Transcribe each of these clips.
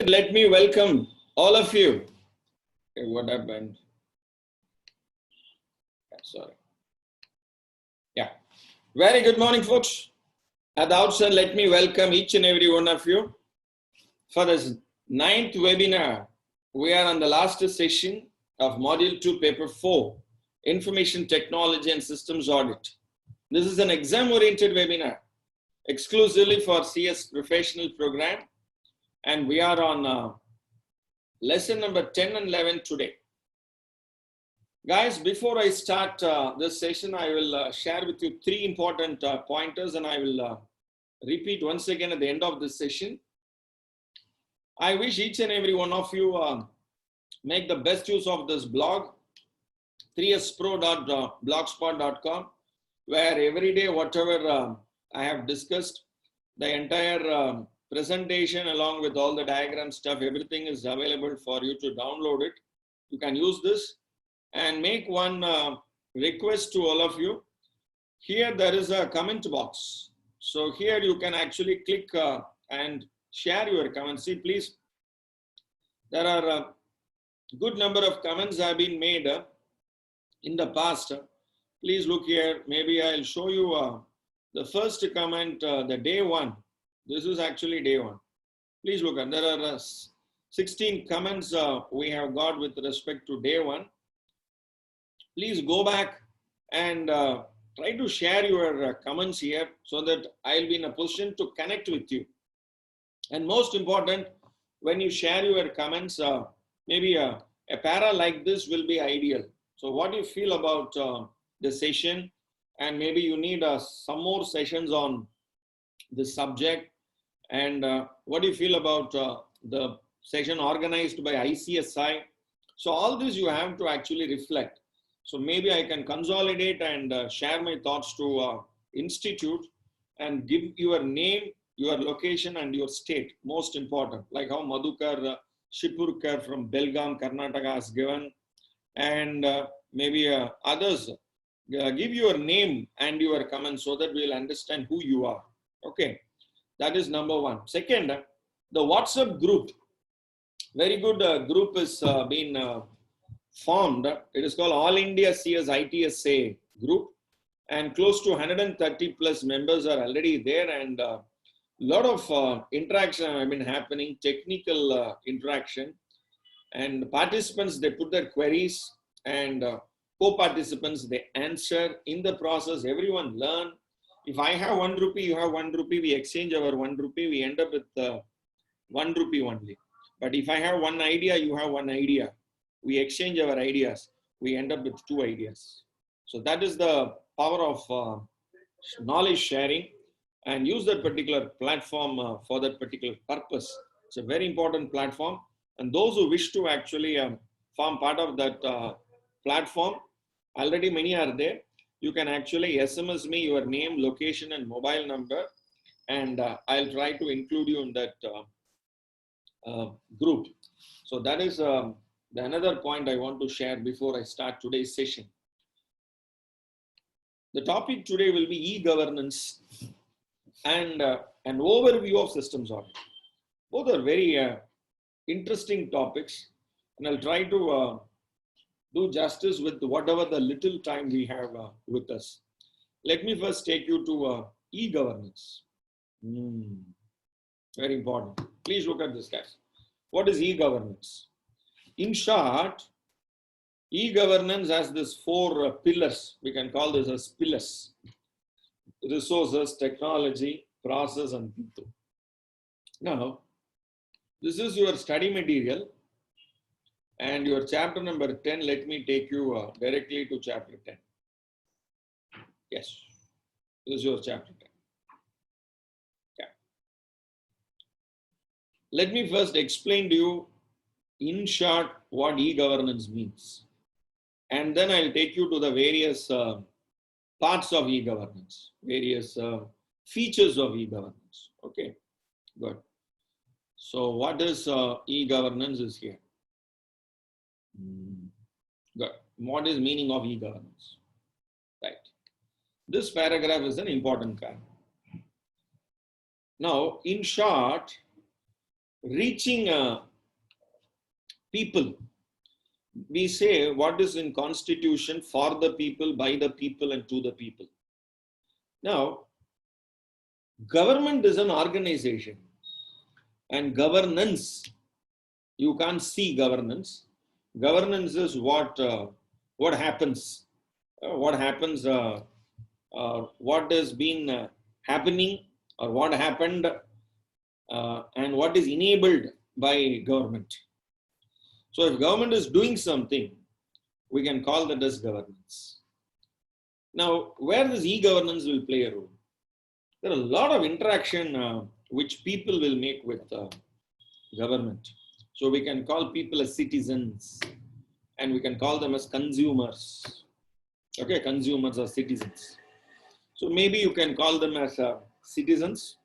Let me welcome all of you. Okay, what happened? Sorry. Yeah. Very good morning, folks. At the outset, let me welcome each and every one of you for this 9th webinar. We are on the last session of Module 2, Paper 4, Information Technology and Systems Audit. This is an exam-oriented webinar exclusively for CS Professional Program. And we are on lesson number 10 and 11 today. Guys, before I start this session, I will share with you 3 important pointers, and I will repeat once again at the end of this session. I wish each and every one of you make the best use of this blog, 3spro.blogspot.com, where every day, whatever I have discussed, the entire presentation along with all the diagram stuff, everything is available for you to download it. You can use this and make one request to all of you. Here there is a comment box. So here you can actually click and share your comments. See, please, there are a good number of comments have been made in the past. Please look here. Maybe I'll show you the first comment, the day 1. This is actually day 1. Please look at, there are 16 comments we have got with respect to day 1. Please go back and try to share your comments here so that I'll be in a position to connect with you. And most important, when you share your comments, maybe a para like this will be ideal. So what do you feel about the session? And maybe you need some more sessions on this subject. And what do you feel about the session organized by ICSI? So all this you have to actually reflect. So maybe I can consolidate and share my thoughts to institute and give your name, your location and your state, most important, like how Madhukar Shipurkar from Belgaum, Karnataka has given, and maybe others. Give your name and your comments so that we'll understand who you are. Okay. That is number 1. Second, the WhatsApp group. Very good group is been formed. It is called All India CS IT&SA group, and close to 130 plus members are already there, and a lot of interaction have been happening, technical interaction, and participants, they put their queries, and co-participants, they answer. In the process, everyone learn. If I have 1 rupee, you have 1 rupee, we exchange our 1 rupee, we end up with 1 rupee only. But if I have 1 idea, you have 1 idea, we exchange our ideas, we end up with 2 ideas. So that is the power of knowledge sharing, and use that particular platform for that particular purpose. It's a very important platform, and those who wish to actually form part of that platform, already many are there. You can actually SMS me your name, location, and mobile number, and I'll try to include you in that group. So that is another point I want to share before I start today's session. The topic today will be e-governance and an overview of systems audit. Both are very interesting topics, and I'll try to do justice with whatever the little time we have with us. Let me first take you to e-governance. Very important. Please look at this, guys. What is e-governance? In short, e-governance has these 4 pillars. We can call this as pillars: resources, technology, process, and people. Now, this is your study material. And your chapter number 10, let me take you directly to chapter 10. Yes, this is your chapter 10. Yeah. Let me first explain to you in short what e-governance means. And then I'll take you to the various parts of e-governance, various features of e-governance. Okay, good. So what is e-governance is here. Good. What is meaning of e-governance? Right. This paragraph is an important paragraph. Now, in short, reaching people. We say what is in constitution: for the people, by the people, and to the people. Now, government is an organization, and governance, you can't see governance. Governance is what happens, what has been happening, or what happened, and what is enabled by government. So if government is doing something, we can call that as governance. Now, where this e-governance will play a role? There are a lot of interaction which people will make with government. So we can call people as citizens, and we can call them as consumers. Okay, consumers or citizens. So maybe you can call them as citizens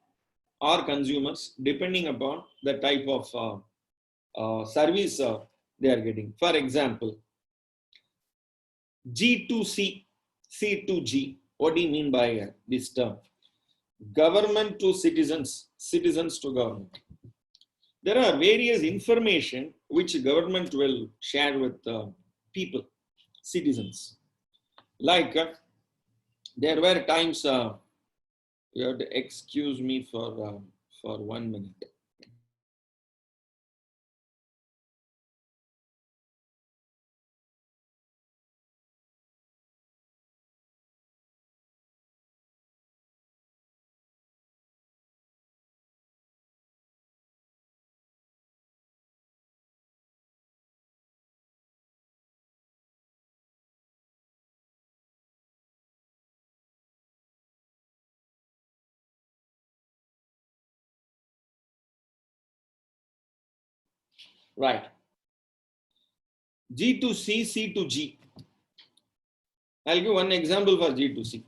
or consumers, depending upon the type of service they are getting. For example, G2C, C2G. What do you mean by this term? Government to citizens, citizens to government. There are various information which government will share with people, citizens. Like there were times, you have to excuse me for 1 minute. Right. G2C, C2G. I'll give one example for G2C.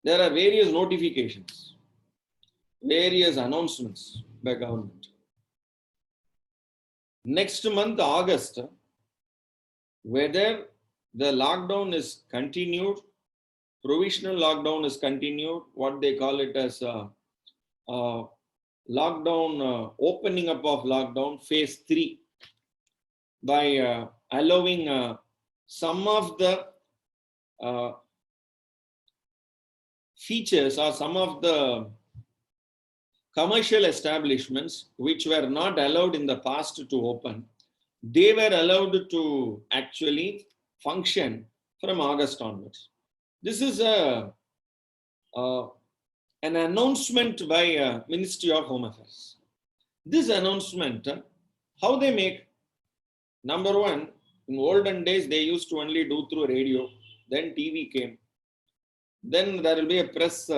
There are various notifications, various announcements by government. Next month, August, whether the lockdown is continued, provisional lockdown is continued, what they call it as lockdown, opening up of lockdown, phase 3, by allowing some of the features or some of the commercial establishments which were not allowed in the past to open, they were allowed to actually function from August onwards. This is an announcement by Ministry of Home Affairs. This announcement, how they make? Number one, in olden days, they used to only do through radio. Then TV came. Then there will be a press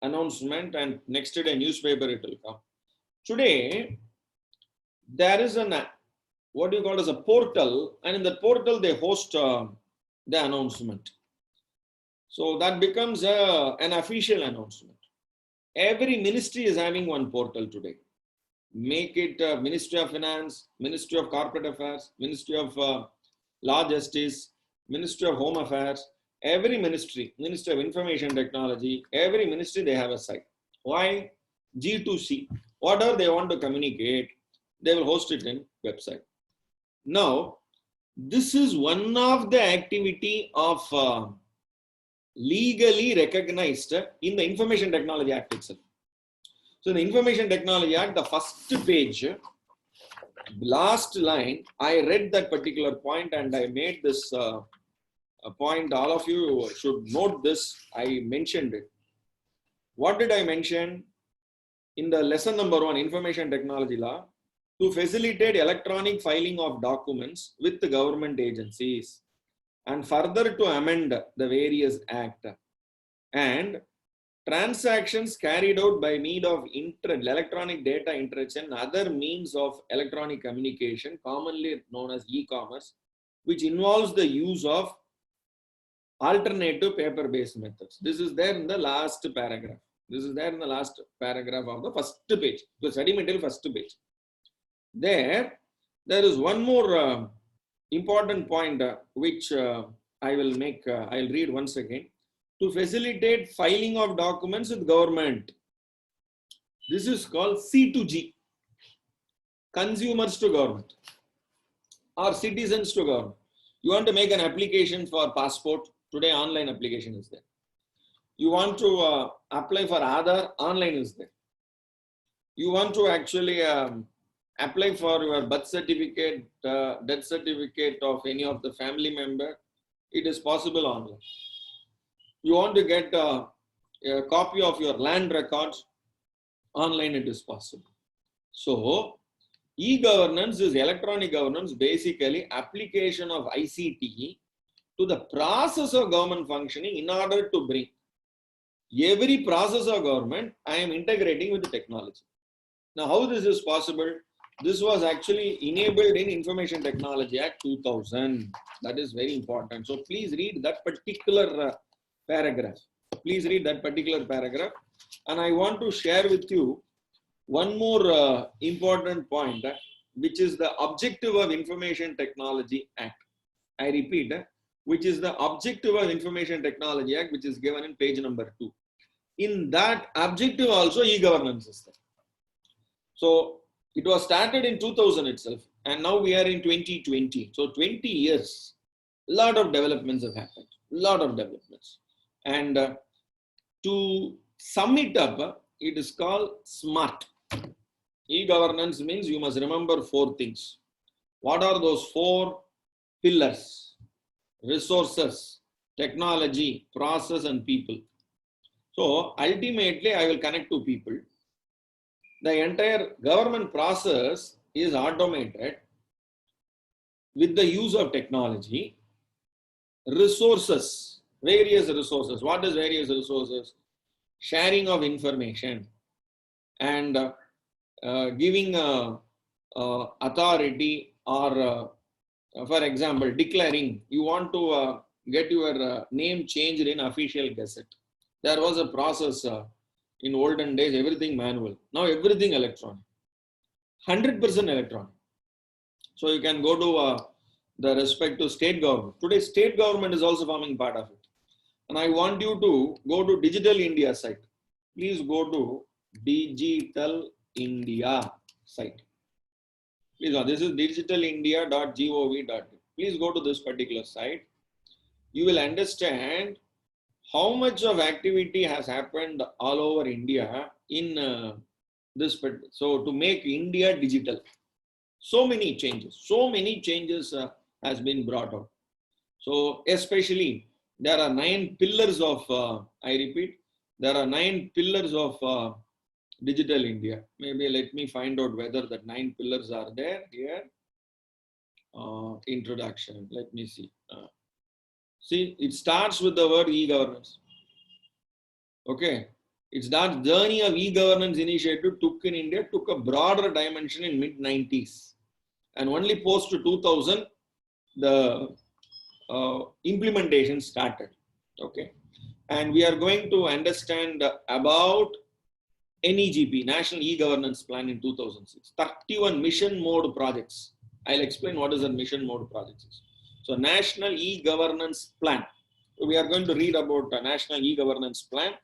announcement, and next day newspaper it will come. Today, there is what you call as a portal, and in the portal they host the announcement. So that becomes an official announcement. Every ministry is having one portal today. Make it Ministry of Finance, Ministry of Corporate Affairs, Ministry of Law Justice, Ministry of Home Affairs. Every ministry, Ministry of Information Technology, every ministry they have a site. Why? G2C. Whatever they want to communicate, they will host it in website. Now, this is one of the activity of legally recognized in the Information Technology Act itself. So in the Information Technology Act, the first page, last line, I read that particular point and I made this point. All of you should note this. I mentioned it. What did I mention? In the lesson number 1, Information Technology Law, to facilitate electronic filing of documents with the government agencies, and further to amend the various act, and transactions carried out by means of electronic data interaction and other means of electronic communication, commonly known as e-commerce, which involves the use of alternative paper-based methods. This is there in the last paragraph. This is there in the last paragraph of the first page. The study material first page. There is one more important point which I will make. I'll read once again. To facilitate filing of documents with government. This is called C2G. consumers to government or citizens to government. You want to make an application for passport, today online application is there. You want to apply for Aadhaar, online is there. You want to actually apply for your birth certificate, death certificate of any of the family member, it is possible online. You want to get a copy of your land records, online it is possible. So, e-governance is electronic governance, basically application of ICT to the process of government functioning in order to bring every process of government, I am integrating with the technology. Now, how this is possible? This was actually enabled in Information Technology Act 2000. That is very important. So, please read that particular paragraph. Please read that particular paragraph. And I want to share with you one more important point, which is the objective of Information Technology Act. I repeat, which is the objective of Information Technology Act, which is given in page number 2. In that objective also e-governance is there. So it was started in 2000 itself, and now we are in 2020. So 20 years, a lot of developments have happened, a lot of developments. And to sum it up, it is called SMART. E-governance means you must remember 4 things. What are those 4 pillars? Resources, technology, process, and people. So ultimately, I will connect to people. The entire government process is automated with the use of technology. Resources, various resources. What is various resources? Sharing of information and giving authority, or for example, declaring you want to get your name changed in official gazette. There was a process in olden days, everything manual. Now everything electronic, 100% electronic. So you can go to the respective state government. Today, state government is also forming part of it. And I want you to go to Digital India site. Please go to Digital India site. Please go. This is digitalindia.gov.in. Please go to this particular site. You will understand how much of activity has happened all over India in this. So to make India digital, so many changes has been brought out. So especially there are 9 pillars of, I repeat, there are 9 pillars of Digital India. Maybe let me find out whether the 9 pillars are there here. Introduction, let me see. See, it starts with the word e-governance. Okay, it's that journey of e-governance initiative took in India, took a broader dimension in mid-90s. And only post 2000, the implementation started. Okay, and we are going to understand about NEGP, National E-Governance Plan in 2006. 31 mission mode projects. I'll explain what is a mission mode projects. So National E-Governance Plan. So we are going to read about a National E-Governance Plan,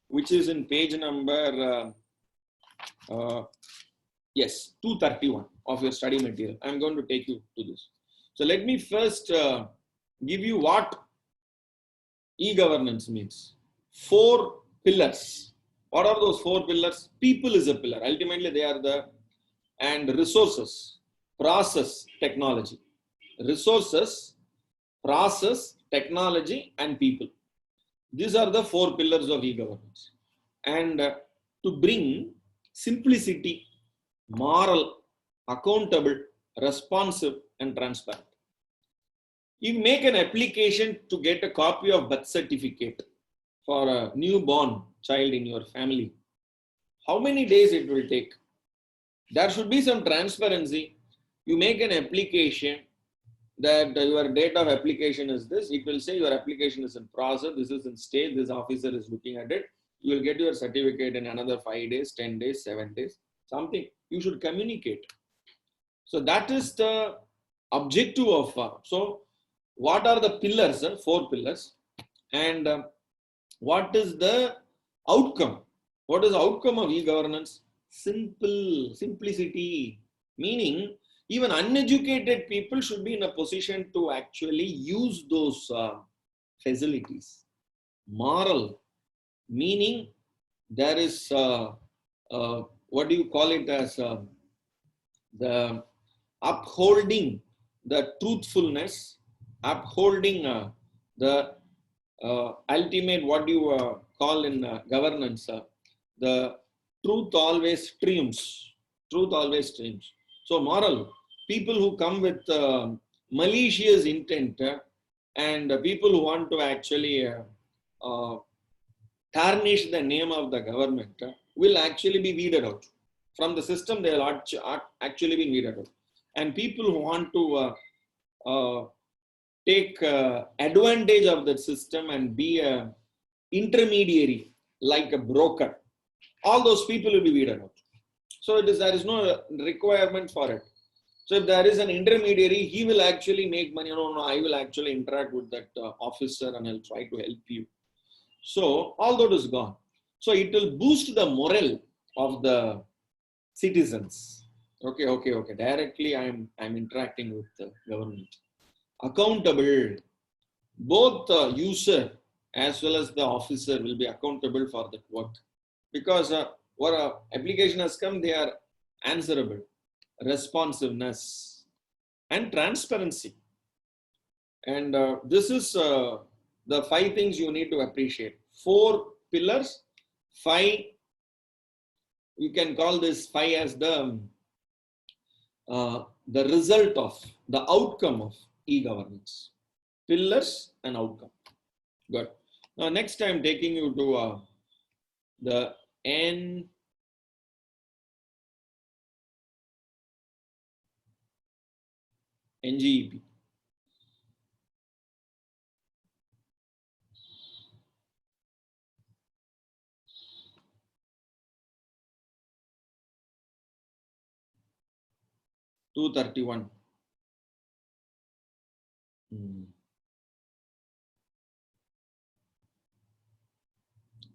which is in page number, 231 of your study material. I'm going to take you to this. So let me first give you what e-governance means. 4 pillars. What are those 4 pillars? People is a pillar. Ultimately, they are and resources, process, technology. Resources, process, technology, and people. These are the 4 pillars of e-governance. And to bring simplicity, moral, accountable, responsive, and transparent. You make an application to get a copy of birth certificate for a newborn child in your family. How many days it will take? There should be some transparency. You make an application that your date of application is this. It will say your application is in process. This is in stage. This officer is looking at it. You will get your certificate in another 5 days, 10 days, 7 days. Something you should communicate. So that is the objective of. So what are the pillars? 4 pillars. And what is the outcome? What is the outcome of e-governance? Simplicity, Meaning, even uneducated people should be in a position to actually use those facilities. Moral, meaning there is, what do you call it as, the upholding the truthfulness, upholding the ultimate, what do you call in governance, the truth always triumphs. Truth always triumphs. So moral, people who come with malicious intent and people who want to actually tarnish the name of the government will actually be weeded out. From the system, they will actually be weeded out. And people who want to take advantage of the system and be a intermediary, like a broker, all those people will be weeded out. So there is no requirement for it. So if there is an intermediary, he will actually make money. No, I will actually interact with that officer and I'll try to help you. So all that is gone. So it will boost the morale of the citizens. Okay. Directly I'm interacting with the government. Accountable. Both the user as well as the officer will be accountable for that work. Because what application has come, they are answerable. Responsiveness and transparency. And this is the 5 things you need to appreciate. 4 pillars, 5, you can call this 5 as the result of, the outcome of e-governance. Pillars and outcome. Good. Now next I'm taking you to the NGEP. (231).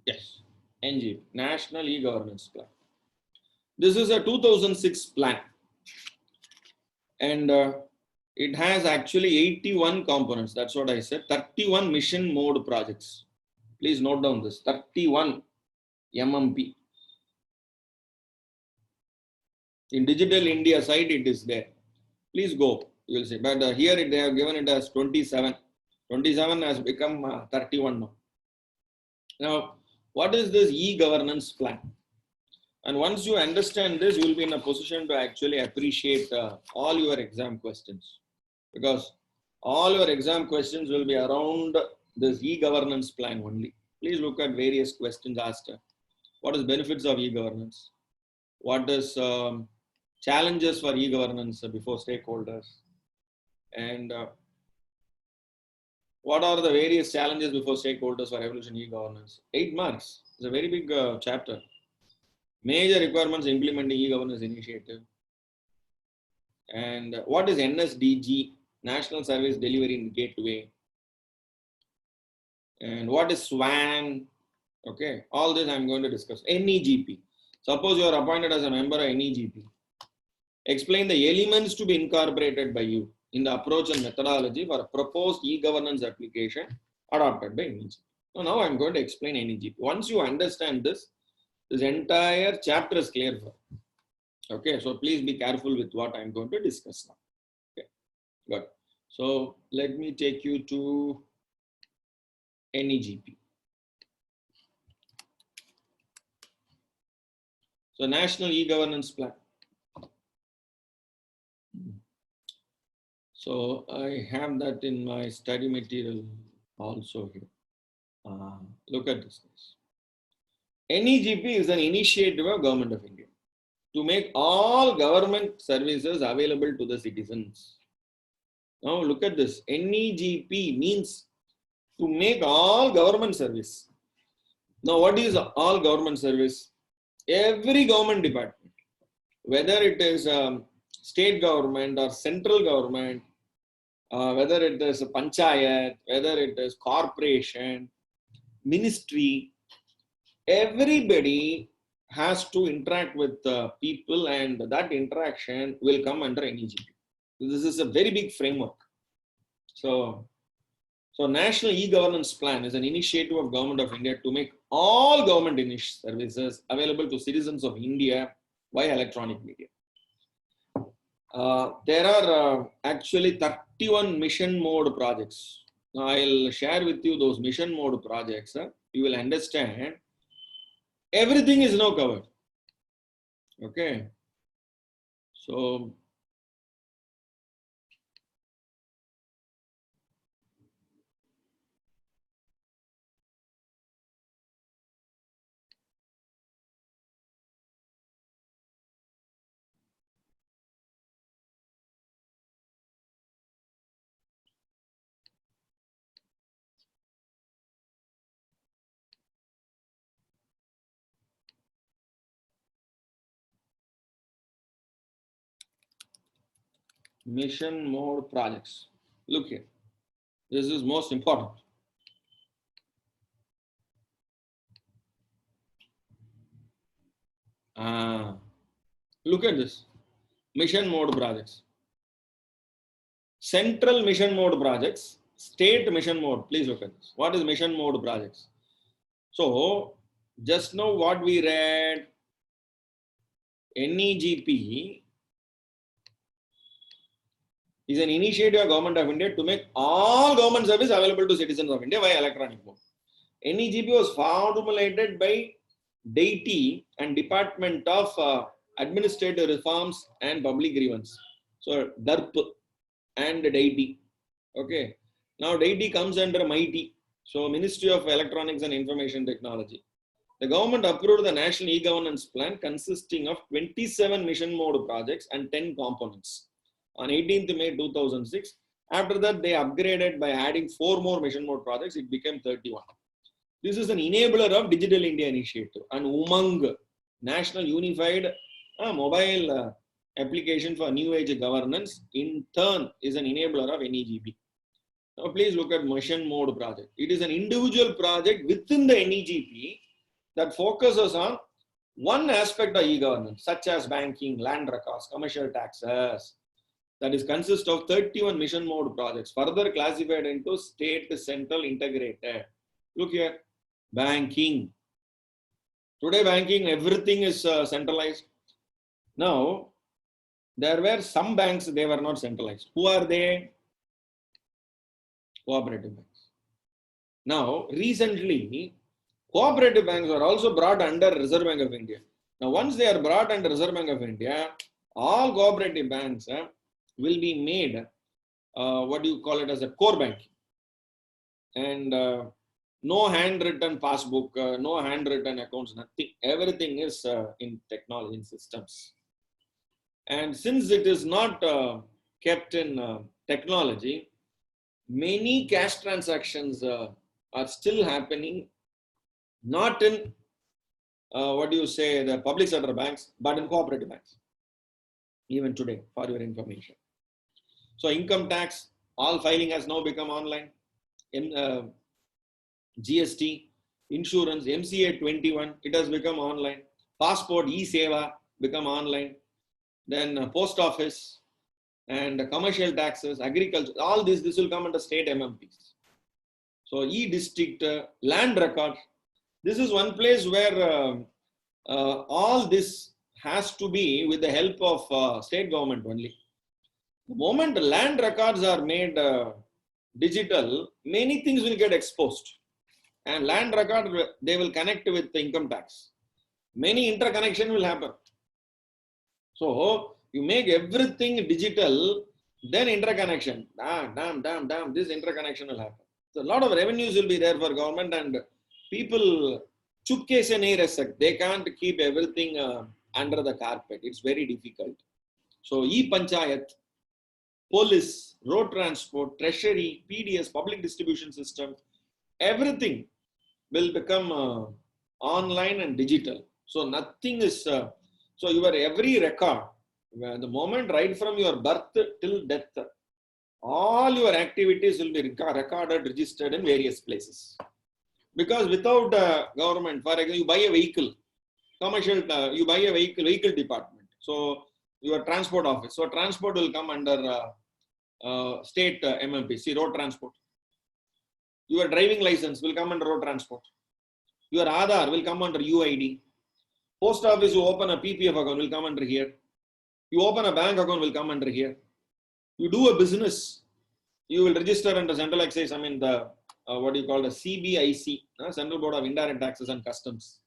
Yes, NGEP, National E-Governance Plan. This is a 2006 plan. And it has actually 81 components. That's what I said. 31 mission mode projects. Please note down this. 31 MMP. In Digital India site, it is there. Please go. You will see. But here they have given it as 27. 27 has become 31 now. Now, what is this e-governance plan? And once you understand this, you will be in a position to actually appreciate all your exam questions. Because all your exam questions will be around this e-governance plan only. Please look at various questions asked. What is benefits of e-governance? What is challenges for e-governance before stakeholders? And what are the various challenges before stakeholders for evolution e-governance? 8 marks. It's a very big chapter. Major requirements implementing e-governance initiative. And what is NSDG, National Service Delivery Gateway? And what is SWAN? Okay, all this I'm going to discuss. NEGP. Suppose you are appointed as a member of NEGP. Explain the elements to be incorporated by you in the approach and methodology for a proposed e-governance application adopted by NEGP. So now I'm going to explain NEGP. Once you understand this entire chapter is clear for you. Okay, so please be careful with what I'm going to discuss now. Okay, good. So let me take you to NEGP. So National E-Governance Plan. So I have that in my study material also here. Look at this. NEGP is an initiative of Government of India to make all government services available to the citizens. Now look at this. NEGP means to make all government service. Now what is all government service? Every government department, whether it is state government or central government, whether it is a panchayat, whether it is corporation, ministry, everybody has to interact with people, and that interaction will come under NEGP. This is a very big framework. So National E-Governance Plan is an initiative of Government of India to make all government services available to citizens of India via electronic media. There are actually 31 mission mode projects. Now I'll share with you those mission mode projects. You will understand everything is now covered. Okay. So mission mode projects. Look here. This is most important. Look at this. Mission mode projects. Central mission mode projects. State mission mode. Please look at this. What is mission mode projects? So, just now what we read, NEGP is an initiative of Government of India to make all government service available to citizens of India via electronic mode. NEGP was formulated by DIT and Department of Administrative Reforms and Public Grievance. So DERP and DIT. Okay. Now DIT comes under MIT. So Ministry of Electronics and Information Technology. The government approved the National E-Governance Plan consisting of 27 mission mode projects and 10 components on 18th May 2006. After that, they upgraded by adding 4 more mission mode projects. It became 31. This is an enabler of Digital India Initiative and UMANG, National Unified Mobile Application for New Age Governance, in turn is an enabler of NEGP. Now please look at mission mode project. It is an individual project within the NEGP that focuses on one aspect of e-governance, such as banking, land records, commercial taxes. That is consist of 31 mission mode projects, further classified into state, central, integrated. Look here, banking. Today banking, everything is centralized. Now, there were some banks, they were not centralized. Who are they? Cooperative banks. Now, recently, cooperative banks were also brought under Reserve Bank of India. Now, once they are brought under Reserve Bank of India, all cooperative banks will be made, what do you call it, as a core bank. And no handwritten passbook, no handwritten accounts, nothing. Everything is in technology, in systems. And since it is not kept in technology, many cash transactions are still happening, not in what do you say, the public sector banks, but in cooperative banks, even today, for your information. So income tax, all filing has now become online. In GST, insurance, MCA 21, it has become online. Passport, e-Seva, become online. Then post office and commercial taxes, agriculture, all this will come under state MMPs. So e-district, land record, this is one place where all this has to be with the help of state government only. The moment the land records are made digital, many things will get exposed. And land record, they will connect with the income tax. Many interconnection will happen. So you make everything digital, then interconnection. This interconnection will happen. So a lot of revenues will be there for government, and people, they can't keep everything under the carpet. It's very difficult. So e-panchayat, police, road transport, treasury, PDS, public distribution system, everything will become online and digital. So nothing is, so your every record, the moment right from your birth till death, all your activities will be recorded, registered in various places. Because without government, for example, you buy a vehicle, commercial, you buy a vehicle department. So your transport office. So transport will come under state MMPC, road transport. Your driving license will come under road transport. Your Aadhaar will come under UID. Post office, you open a PPF account, will come under here. You open a bank account, will come under here. You do a business, you will register under Central Excise, I mean the, what do you call the CBIC, Central Board of Indirect Taxes and Customs.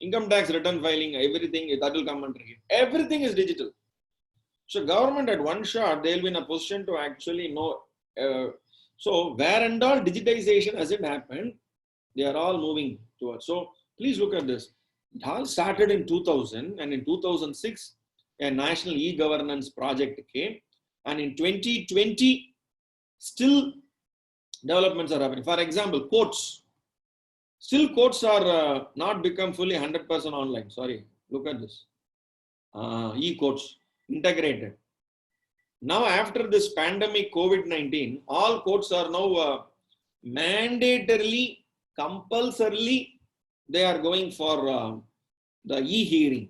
Income tax return filing, everything, that will come under here. Everything is digital. So government at one shot, they will be in a position to actually know. So where and all digitization hasn't happened, they are all moving towards. So please look at this. It all started in 2000, and in 2006, a national e-governance project came. And in 2020, still developments are happening. For example, courts. Still courts are not become fully 100% online. Sorry, look at this. E-courts, integrated. Now after this pandemic COVID-19, all courts are now mandatorily, compulsorily, they are going for the e-hearing,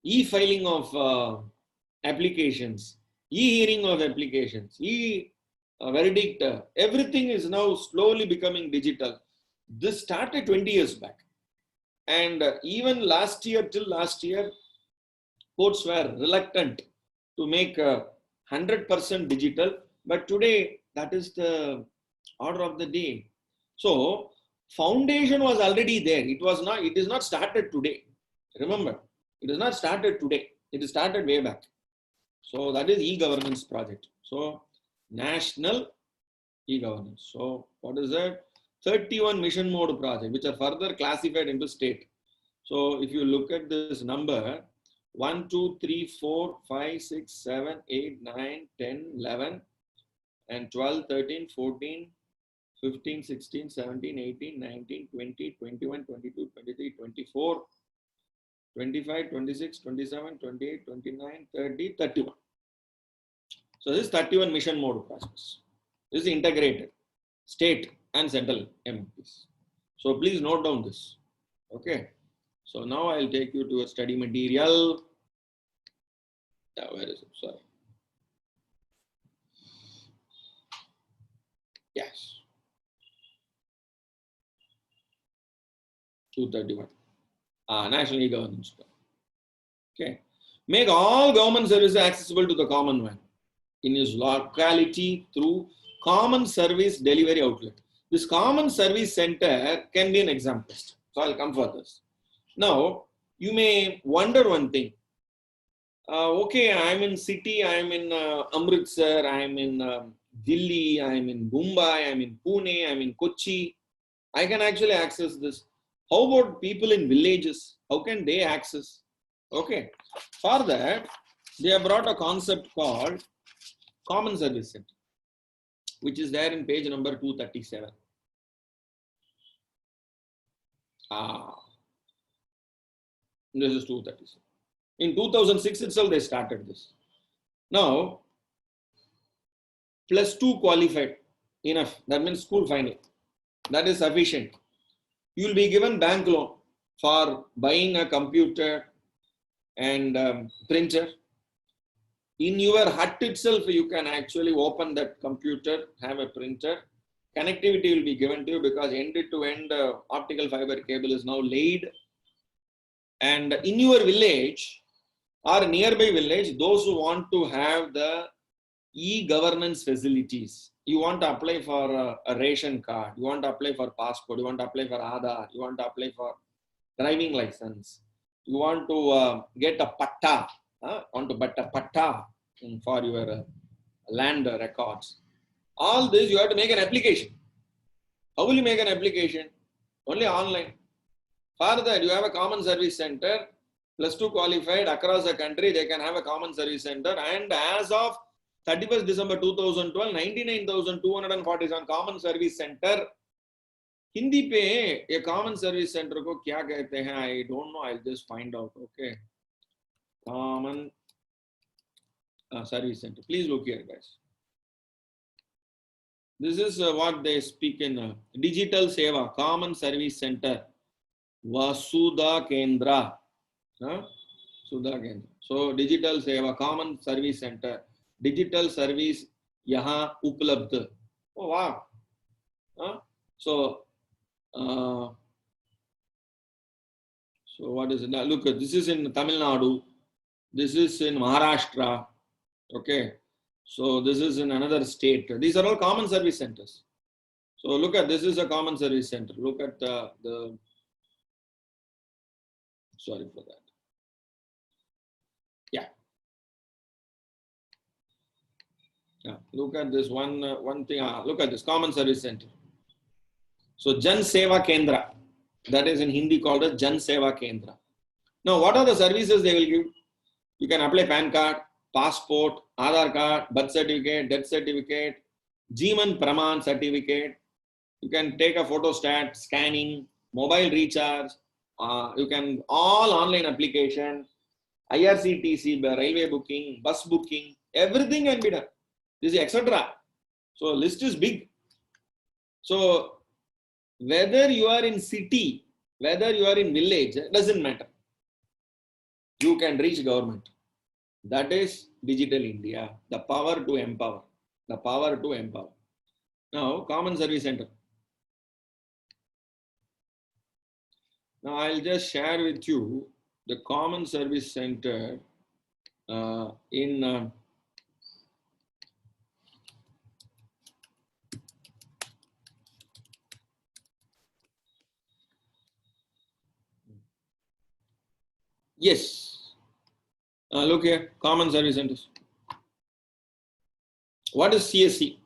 e-filing of applications, e-hearing of applications, e-verdict, everything is now slowly becoming digital. This started 20 years back. And even last year, till last year, courts were reluctant to make 100% digital. But today, that is the order of the day. So, foundation was already there. It is not started today. Remember, it is not started today. It is started way back. So that is e-governance project. So national e-governance. So what is that? 31 mission mode project, which are further classified into state. So if you look at this number, 1, 2, 3, 4, 5, 6, 7, 8, 9, 10, 11, and 12, 13, 14, 15, 16, 17, 18, 19, 20, 21, 22, 23, 24, 25, 26, 27, 28, 29, 30, 31. So this is 31 mission mode process. This is integrated, state and central MPs. So please note down this. Okay. So now I'll take you to a study material. Where is it? Sorry. Yes. 231. National e-governance. Okay. Make all government services accessible to the common man in his locality through common service delivery outlet. This common service center can be an example. So I'll come for this. Now, you may wonder one thing. Okay, I'm in city, I'm in Amritsar, I'm in Delhi, I'm in Mumbai, I'm in Pune, I'm in Kochi. I can actually access this. How about people in villages? How can they access? Okay, for that, they have brought a concept called Common Service Center, which is there in page number 237. This is 237. In 2006 itself, they started this. Now, +2 qualified, enough. That means school final. That is sufficient. You will be given bank loan for buying a computer and printer. In your hut itself, you can actually open that computer, have a printer. Connectivity will be given to you because end-to-end optical fiber cable is now laid. And in your village or nearby village, those who want to have the e-governance facilities, you want to apply for a ration card, you want to apply for passport, you want to apply for Aadhaar, you want to apply for driving license, you want to get a patta, for your land records. All this you have to make an application. How will you make an application? Only online. For that, you have a common service center, +2 qualified across the country, they can have a common service center. And as of 31st December 2012, 99,247 common service center. Hindi पे ये common service center को क्या कहते हैं? I don't know. I'll just find out. Okay. Common service center. Please look here, guys. This is what they speak in digital seva, common service center. Vasudha Kendra. Sudha Kendra. So digital seva, common service center, digital service yaha uplabdh. Oh wow. So so what is it? Now look, this is in Tamil Nadu. This is in Maharashtra. Okay. So this is in another state. These are all common service centers. So look at, this is a common service center. Look at sorry for that. Yeah. Look at this one thing. Look at this common service center. So Jan Seva Kendra. That is in Hindi called as Jan Seva Kendra. Now, what are the services they will give? You can apply PAN card, passport, Aadhaar card, birth certificate, death certificate, Jeevan Praman certificate. You can take a photostat, scanning, mobile recharge. You can all online application, IRCTC, railway booking, bus booking, everything can be done. This is etc. So list is big. So whether you are in city, whether you are in village, doesn't matter. You can reach government. That is Digital India, the power to empower. The power to empower. Now, Common Service Center. Now, I'll just share with you the Common Service Center in yes. Look here, Common Service Centers. What is CSC?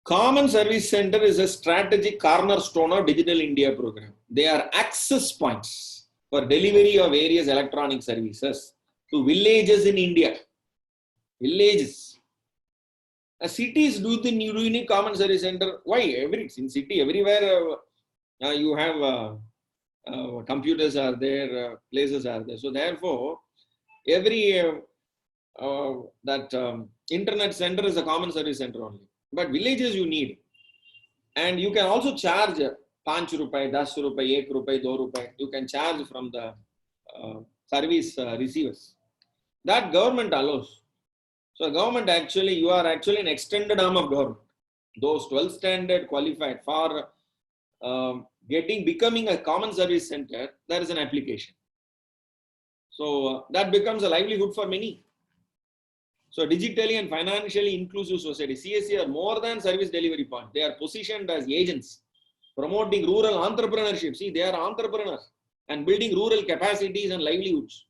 Common Service Center is a strategic cornerstone of Digital India program. They are access points for delivery of various electronic services to villages in India. Villages. Cities do the unique Common Service Center. Why? In city, everywhere you have computers are there, places are there. So therefore, every internet center is a Common Service Center only. But villages you need. And you can also charge 5 rupees, 10 rupees, 1 rupee, 2 rupees. You can charge from the service receivers. That government allows. So government actually, you are actually an extended arm of government. Those 12th standard qualified for becoming a common service center, there is an application. So that becomes a livelihood for many. So digitally and financially inclusive society, CSC are more than service delivery point. They are positioned as agents, promoting rural entrepreneurship. See, they are entrepreneurs and building rural capacities and livelihoods.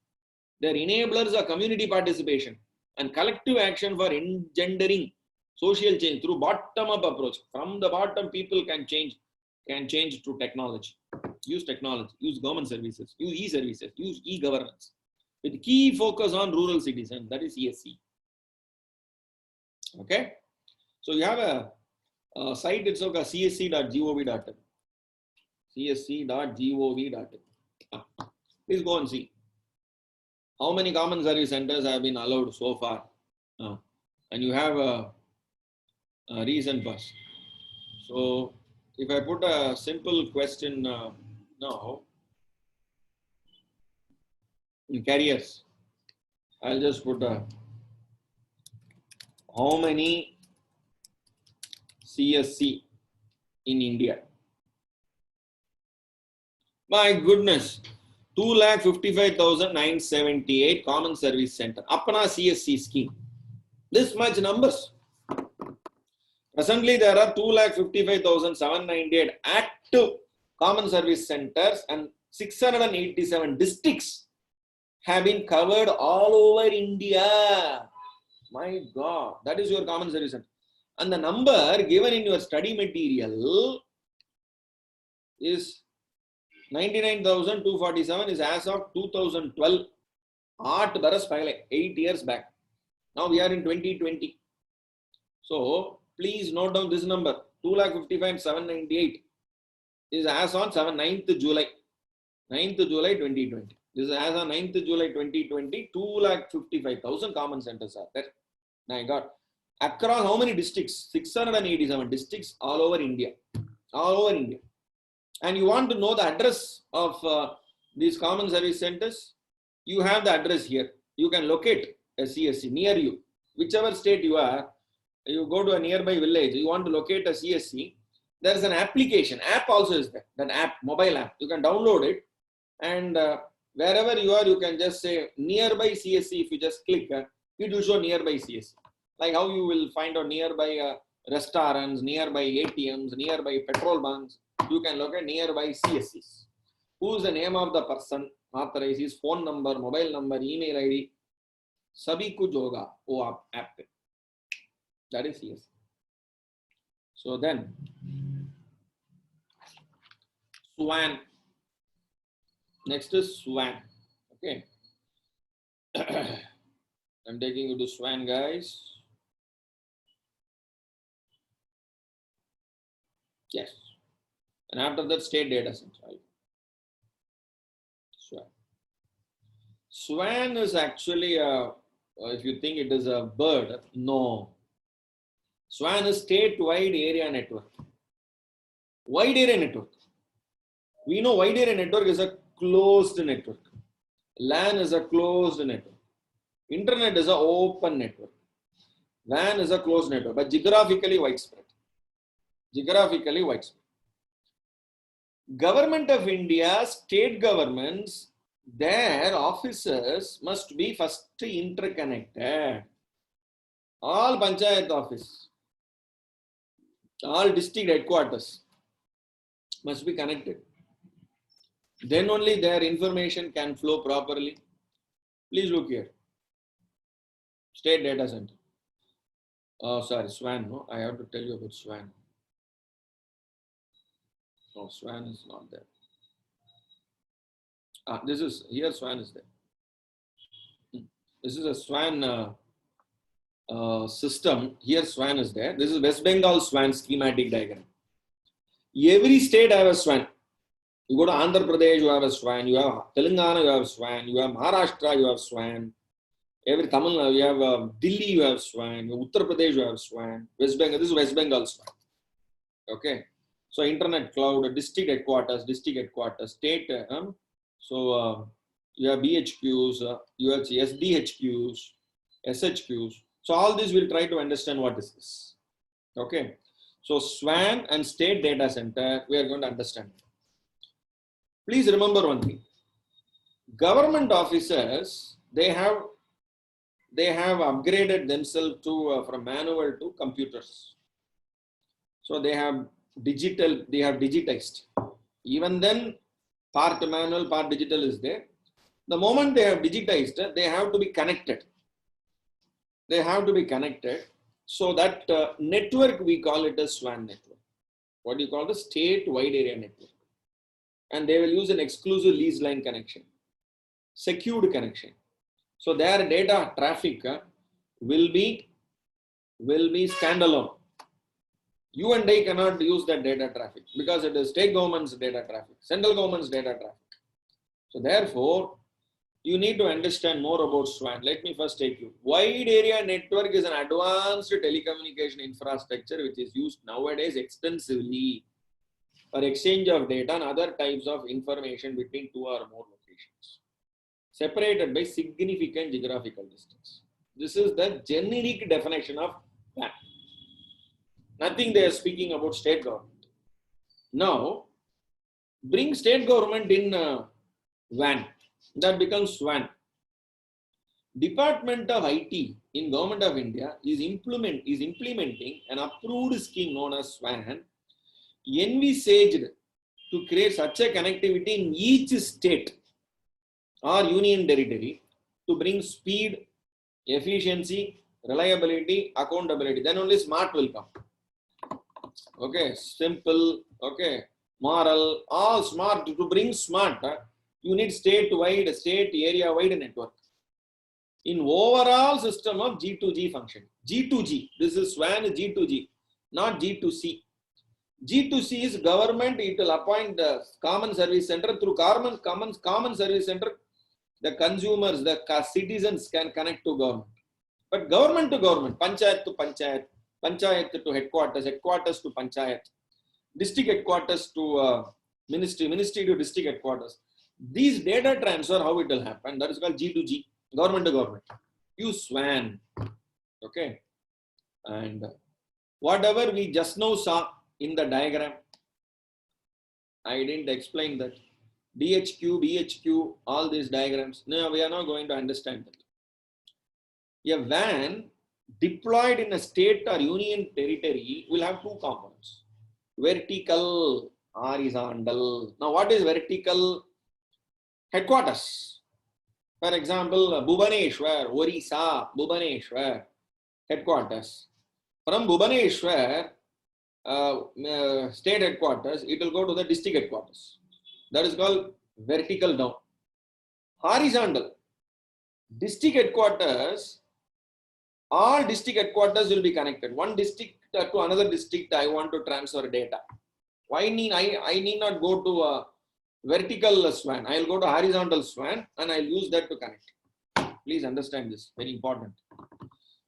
Their enablers are community participation and collective action for engendering social change through bottom-up approach. From the bottom, people can change through technology. Use technology, use government services, use e-services, use e-governance. With key focus on rural citizens, that is CSC. Okay, so you have a site, it's okay, csc.gov.in. csc.gov.in. Please go and see how many common service centers have been allowed so far. And you have a reason first. So if I put a simple question now, in careers, I'll just put how many CSC in India? My goodness, 2,55,978 common service center. Apna CSC scheme. This much numbers. Presently, there are 2,55,798 active common service centers and 687 districts have been covered all over India. My God, that is your common service center. And the number given in your study material is 99,247 is as of 2012. 8 years back. Now we are in 2020. So please note down this number. 2,55,798 is as on 9th July. 9th July 2020. This is as on 9th July 2020. 2,55,000 common centers are there. My God. Across how many districts? 687 districts all over India. All over India. and you want to know the address of these common service centers, you have the address here. You can locate a CSC near you. Whichever state you are, you go to a nearby village, you want to locate a CSC, there is an application. App also is there. That app, mobile app. You can download it, and wherever you are, you can just say nearby CSC. If you just click, it will show nearby CSC. Like how you will find out nearby restaurants, nearby ATMs, nearby petrol bunks. You can locate nearby CSCs. Who is the name of the person authorized, his phone number, mobile number, email ID. Sabhi kuch hoga wo app. That is CSC. So then, SWAN. Next is SWAN. Okay. I'm taking you to SWAN, guys. Yes. And after that, state data center. SWAN. SWAN is actually if you think it is a bird, no. SWAN is state-wide area network. Wide area network. We know wide area network is a closed network. LAN is a closed network. Internet is an open network. WAN is a closed network, but geographically widespread. Geographically widespread. Government of India, state governments, their offices must be first interconnected. All panchayat office, all district headquarters must be connected. Then only their information can flow properly. Please look here. State data center. Oh, sorry, SWAN. No, I have to tell you about SWAN. No, SWAN is not there. This is here. SWAN is there. This is a SWAN system. Here, SWAN is there. This is West Bengal SWAN schematic diagram. Every state have a SWAN. You go to Andhra Pradesh, you have a SWAN. You have Telangana, you have SWAN. You have Maharashtra, you have SWAN. Every Tamil Nadu, you have Delhi, you have SWAN. Uttar Pradesh, you have SWAN. West Bengal, this is West Bengal SWAN. Okay. So internet cloud, district headquarters, state. So you have BHQs, you have SDHQs, SHQs. So all this we'll try to understand what is this. Okay. So SWAN and state data center, we are going to understand. Please remember one thing. Government officers, they have upgraded themselves to from manual to computers. So they have digitized. Even then, part manual, part digital is there. The moment they have digitized, they have to be connected. They have to be connected. So that network, we call it a SWAN network. What do you call the state wide area network? And they will use an exclusive lease line connection, secured connection. So their data traffic will be standalone. You and I cannot use that data traffic because it is state government's data traffic, central government's data traffic. So therefore, you need to understand more about SWAN. Let me first take you. Wide area network is an advanced telecommunication infrastructure which is used nowadays extensively for exchange of data and other types of information between two or more locations, separated by significant geographical distance. This is the generic definition of WAN. Nothing they are speaking about state government. Now, bring state government in WAN. That becomes SWAN. Department of IT in Government of India is implementing an approved scheme known as SWAN, envisaged to create such a connectivity in each state or union territory to bring speed, efficiency, reliability, accountability. Then only smart will come. Okay, simple, okay, moral, all smart. To bring smart, you need state area-wide network. In overall system of G2G function. G2G, this is SWAN G2G, not G2C. G2C is government, it will appoint the common service center. Through common service center, the consumers, the citizens can connect to government. But government to government, panchayat to panchayat, panchayat to headquarters, headquarters to panchayat, district headquarters to Ministry to district headquarters. These data transfer, how it will happen, that is called G to G, government to government. Use SWAN. Okay. And whatever we just now saw in the diagram, I didn't explain that. DHQ, BHQ, all these diagrams. No, we are not going to understand that. A van deployed in a state or union territory will have two components. Vertical, horizontal. Now, what is vertical? Headquarters. For example, Bhubaneswar, Orissa, Bhubaneswar, headquarters. From Bhubaneswar, state headquarters, it will go to the district headquarters. That is called vertical down. Horizontal. District headquarters, all district headquarters will be connected. One district to another district, I want to transfer data. I need not go to a vertical SWAN. I will go to horizontal SWAN and I will use that to connect. Please understand this, very important.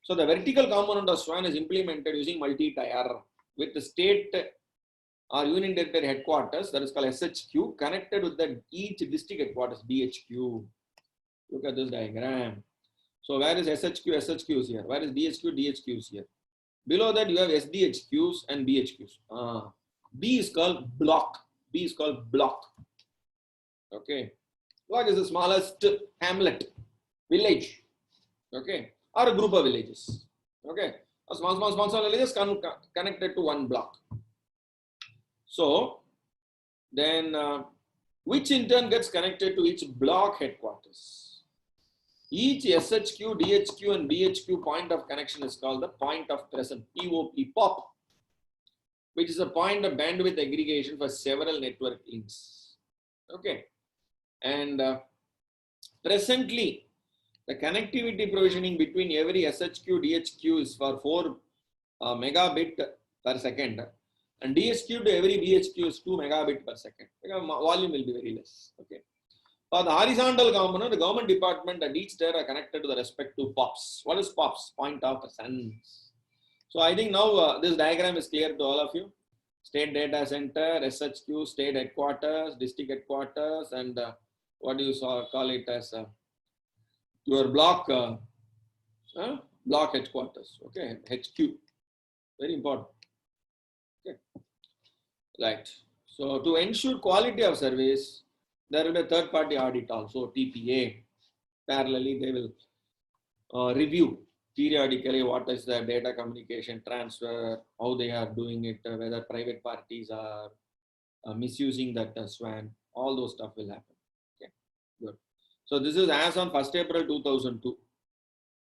So the vertical component of SWAN is implemented using multi-tier with the state or union territory headquarters, that is called SHQ, connected with the each district headquarters, DHQ. Look at this diagram. So where is SHQ? SHQ is here. Where is DHQ? DHQ is here. Below that you have SDHQs and BHQs. B is called block. B is called block. Okay. Block is the smallest hamlet, village. Okay. Or a group of villages. Okay. A small villages connected to one block. So then which in turn gets connected to each block headquarters. Each SHQ, DHQ and BHQ point of connection is called the point of presence, POP, which is a point of bandwidth aggregation for several network links. Okay. And presently, the connectivity provisioning between every SHQ, DHQ is for 4 megabit per second. And DHQ to every BHQ is 2 megabit per second. Volume will be very less. Okay. For the horizontal component, the government department and each tier are connected to the respective POPs. What is POPs? Point of presence. So I think now this diagram is clear to all of you. State data center, SHQ, state headquarters, district headquarters, and what do you call it as your block headquarters. Okay, HQ. Very important. Okay. Right. So to ensure quality of service, there will be a third party audit also, TPA. Parallelly, they will review periodically what is the data communication transfer, how they are doing it, whether private parties are misusing that SWAN, all those stuff will happen. Okay, good. So this is as on 1st April 2002.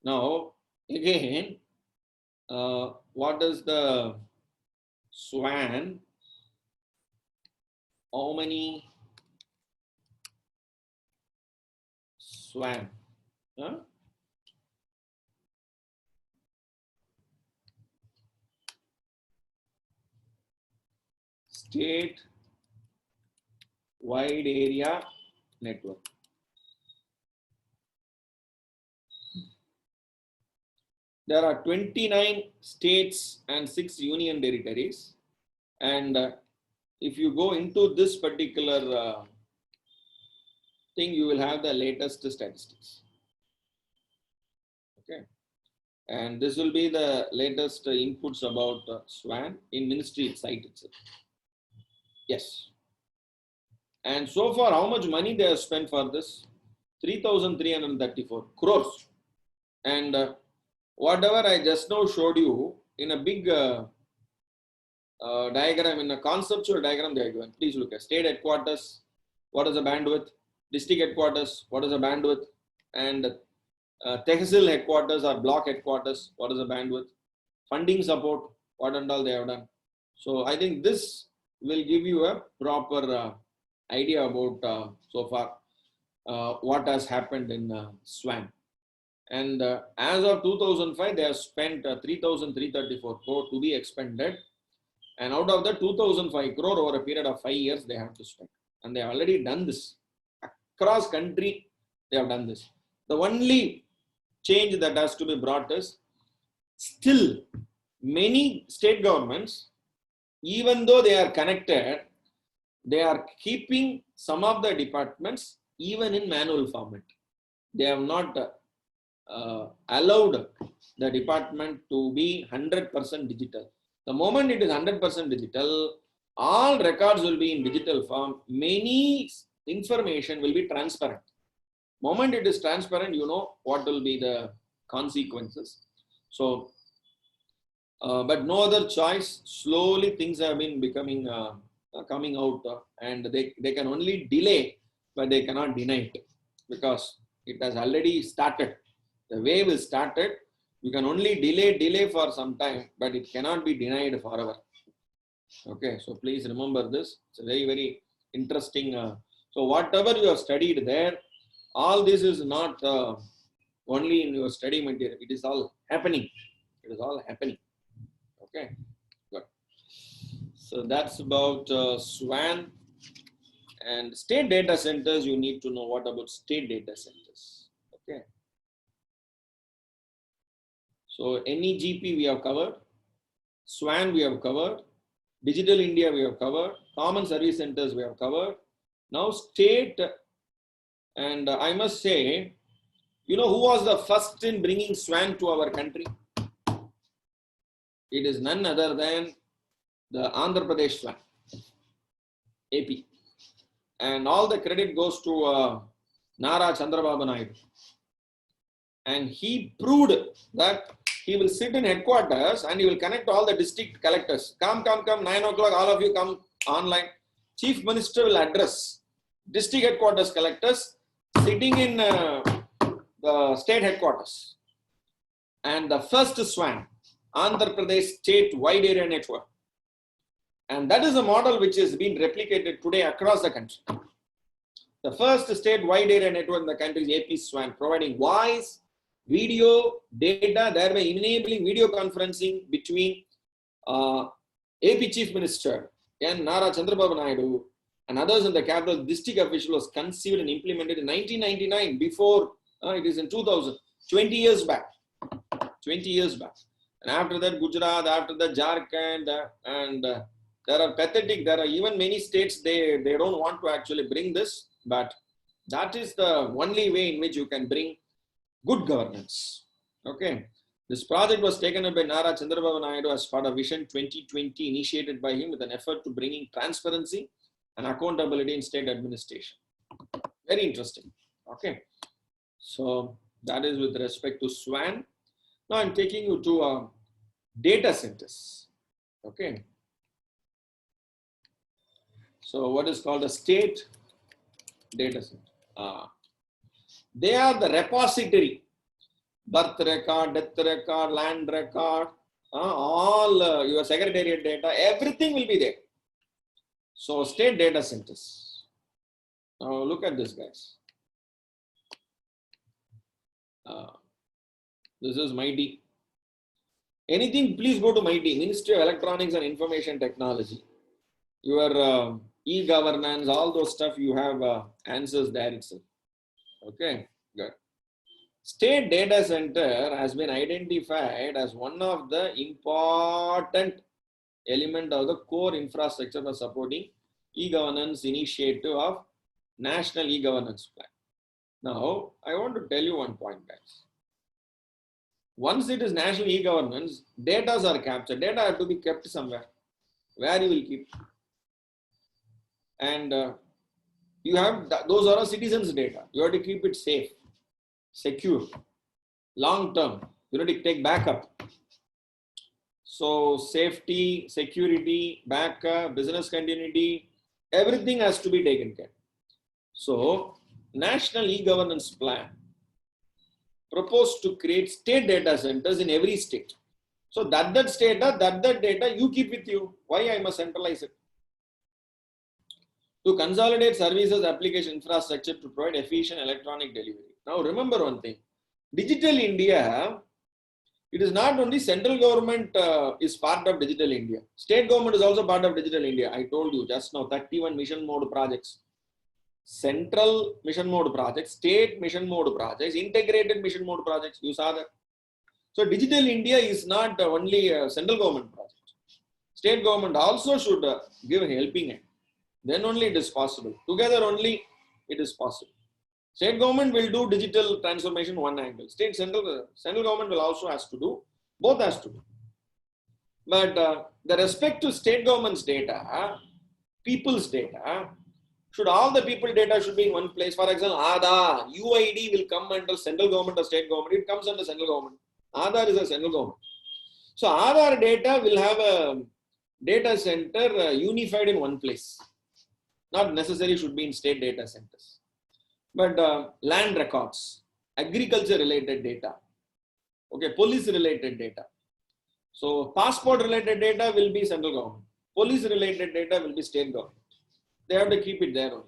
Now, again, what is the SWAN? How many SWAN? Huh? State wide area network. There are 29 states and 6 union territories. And if you go into this particular thing, you will have the latest statistics. Okay. And this will be the latest inputs about SWAN in ministry site itself. Yes. And so far, how much money they have spent for this? 3,334 crores. And whatever I just now showed you in a big diagram, in a conceptual diagram they are given. Please look at state headquarters, what is the bandwidth, district headquarters, what is the bandwidth, and tehsil headquarters or block headquarters, what is the bandwidth, funding support, what and all they have done. So I think this will give you a proper idea about so far what has happened in SWAN. And as of 2005, they have spent 3,334 crore to be expended. And out of the 2,005 crore over a period of 5 years, they have to spend. And they have already done this. Across country, they have done this. The only change that has to be brought is still many state governments, even though they are connected, they are keeping some of the departments even in manual format. They have not allowed the department to be 100% digital. The moment it is 100% digital, all records will be in digital form. Many information will be transparent. Moment it is transparent, you know what will be the consequences. So, but no other choice. Slowly things have been becoming coming out, and they can only delay, but they cannot deny it because it has already started. The wave is started. You can only delay for some time, but it cannot be denied forever. Okay, so please remember this. It's a very, very interesting. So whatever you have studied there, all this is not only in your study material. It is all happening. It is all happening. Okay, good. So that's about SWAN and state data centers. You need to know what about state data centers. Okay. So NEGP we have covered, SWAN we have covered, Digital India we have covered, Common Service Centers we have covered. Now state, and I must say, you know who was the first in bringing SWAN to our country? It is none other than the Andhra Pradesh SWAN, AP. And all the credit goes to Nara Chandrababu Naidu. And he proved that he will sit in headquarters and he will connect all the district collectors. Come, 9 o'clock, all of you come online. Chief Minister will address district headquarters collectors sitting in the state headquarters. And the first SWAN, Andhra Pradesh State Wide Area Network. And that is a model which is being replicated today across the country. The first state wide area network in the country is AP SWAN, providing voice, video, data, thereby enabling video conferencing between AP Chief Minister N. Nara Chandrababu Naidu and others in the capital. District official was conceived and implemented in 1999, before it is in 2000, 20 years back. 20 years back. And after that, Gujarat, after that, Jharkhand, and there are pathetic, there are even many states, they don't want to actually bring this, but that is the only way in which you can bring good governance. Okay. This project was taken up by Nara Chandrababu Naidu as part of Vision 2020, initiated by him with an effort to bringing transparency and accountability in state administration. Very interesting. Okay. So that is with respect to SWAN. Now I'm taking you to data centers. Okay. So what is called a state data center? They are the repository, birth record, death record, land record, all your secretariat data, everything will be there. So state data centers. Now look at this, guys. This is MIT. Anything, please go to MIT, Ministry of Electronics and Information Technology. Your e-governance, all those stuff, you have answers there itself. Okay, good. State data center has been identified as one of the important element of the core infrastructure for supporting e-governance initiative of National E-Governance Plan. Now, I want to tell you one point, guys. Once it is national e-governance, data are captured. Data have to be kept somewhere. Where you will keep? And you have, those are citizens' data. You have to keep it safe, secure, long term. You need to take backup. So safety, security, backup, business continuity, everything has to be taken care. So National E-Governance Plan proposed to create state data centers in every state. So that data you keep with you. Why I must centralize it? To consolidate services, application infrastructure to provide efficient electronic delivery. Now remember one thing, Digital India, it is not only central government is part of Digital India. State government is also part of Digital India. I told you just now, 31 mission mode projects. Central mission mode projects, state mission mode projects, integrated mission mode projects. You saw that. So Digital India is not only a central government project. State government also should give a helping hand. Then only it is possible. Together only it is possible. State government will do digital transformation one angle. Central government will also has to do, both has to do. But the respect to state government's data, people's data, should all the people data should be in one place. For example, Aadhaar, UID will come under central government or state government. It comes under central government. Aadhaar is a central government. So Aadhaar data will have a data center unified in one place. Not necessarily should be in state data centers. But land records, agriculture related data, okay, police related data. So passport related data will be central government. Police related data will be state government. They have to keep it there only.